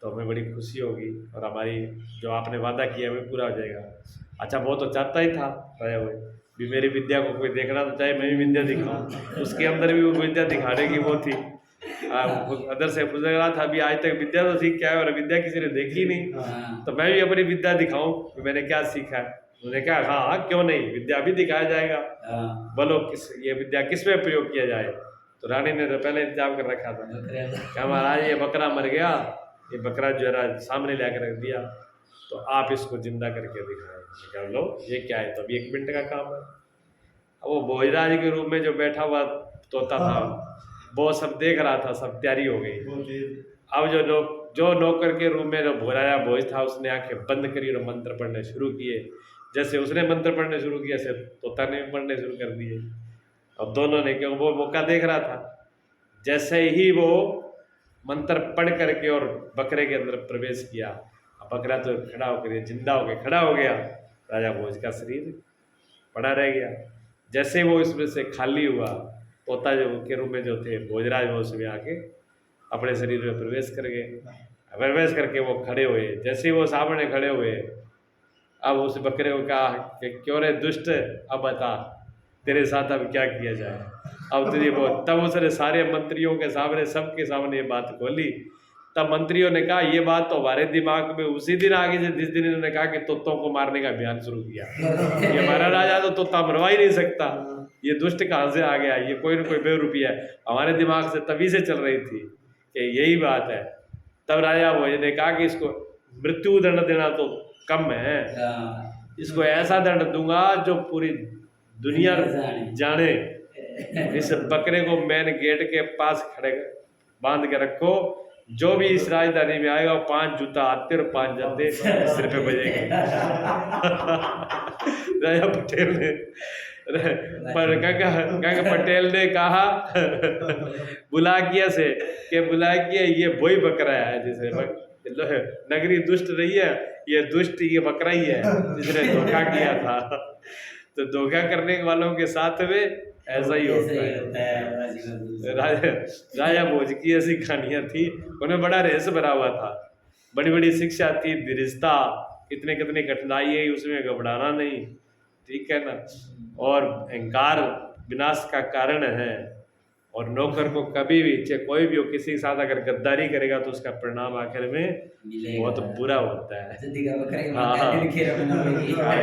तो हमें बड़ी खुशी होगी और हमारी जो आपने वादा किया है वो पूरा हो जाएगा। अच्छा वो तो चाहता ही था राजा भाई भी मेरी विद्या को कोई देखना तो चाहे मैं भी विद्या दिखाऊं, उसके अंदर भी वो विद्या दिखाने की वो थी। अंदर से पूछ रहा था अभी आज तक विद्या तो सीख के आया और विद्या किसी ने देखी नहीं, तो मैं भी अपनी विद्या दिखाऊं कि मैंने क्या सीखा है। उन्होंने कहा हाँ क्यों नहीं, विद्या भी दिखाया जाएगा, बोलो किस ये विद्या किस में प्रयोग किया जाए। तो रानी ने तो पहले इंतजाम कर रखा था, क्या महाराज ये बकरा मर गया, ये बकरा जो है सामने ला रख दिया, तो आप इसको जिंदा करके दिखाएं। क्या लो ये क्या है, तो अभी 1 मिनट का काम है। अब वो भोजराज के रूप में जो बैठा हुआ तोता था वो सब देख रहा था, सब तैयारी हो गई। अब जो नौकर के रूम में जो भोराया भोज था उसने आंखें बंद करी और मंत्र पढ़ने शुरू किए। जैसे उसने मंत्र पढ़ने शुरू किया ऐसे तोता ने भी पढ़ने शुरू कर दिए। अब दोनों ने, क्यों वो मौका देख रहा था, जैसे ही वो मंत्र पढ़ करके और बकरे के अंदर प्रवेश किया, अब बकरा तो खड़ा होकर जिंदा होकर खड़ा हो गया, राजा भोज का शरीर पड़ा रह गया। जैसे वो इसमें से खाली हुआ, तोता जो के रूप में जो थे भोजराज वो उसमें आके अपने शरीर में प्रवेश कर गए। प्रवेश करके वो खड़े हुए, जैसे ही वो सामने खड़े हुए अब उस बकरे को कहा कि क्यों रे दुष्ट, अब बता तेरे साथ अब क्या किया जाए। अब तुझे वो, तब उसने सारे मंत्रियों के सामने सबके सामने ये बात खोली। तब मंत्रियों ने कहा ये बात तो हमारे दिमाग में उसी दिन आ गई जिस दिन इन्होंने कहा कि तोतों को मारने का अभियान शुरू किया। ये हमारा राजा तो तोता मरवा ही नहीं सकता, ये दुष्ट कहाँ से आ गया, ये कोई ना कोई बेवकूफी है। हमारे दिमाग से तभी से चल रही थी कि यही बात है। तब राजा भोज ने कहा कि इसको मृत्यु दंड देना तो कम है, इसको ऐसा दंड दूंगा जो पूरी दुनिया जाने। इस बकरे को मेन गेट के पास खड़े बांध के रखो, जो भी इस राजधानी में आएगा 5 जूता आते और 5 जाते सिर पे बजेंगे। राजा पटेल ने पर काका पटेल ने कहा बुलाकिया से कि बुलाकिया ये वही बकरा है जिसे नगरी दुष्ट नहीं है, ये दुष्ट ये बकरा ही है जिसने धोखा किया था। तो धोखा करने वालों के साथ में ऐसा ही होता है। राजा भोज की ऐसी कहानियां थी, उन्हें बड़ा रहस्य भरा हुआ था, बड़ी बड़ी शिक्षा थी, धीरजता, कितने कितनी कठिनाई है उसमें घबराना नहीं, ठीक है ना। और अहंकार विनाश का कारण है, और नौकर को कभी भी चाहे कोई भी हो किसी के साथ अगर गद्दारी करेगा तो उसका परिणाम आखिर में बहुत बुरा होता है। हाँ हाँ।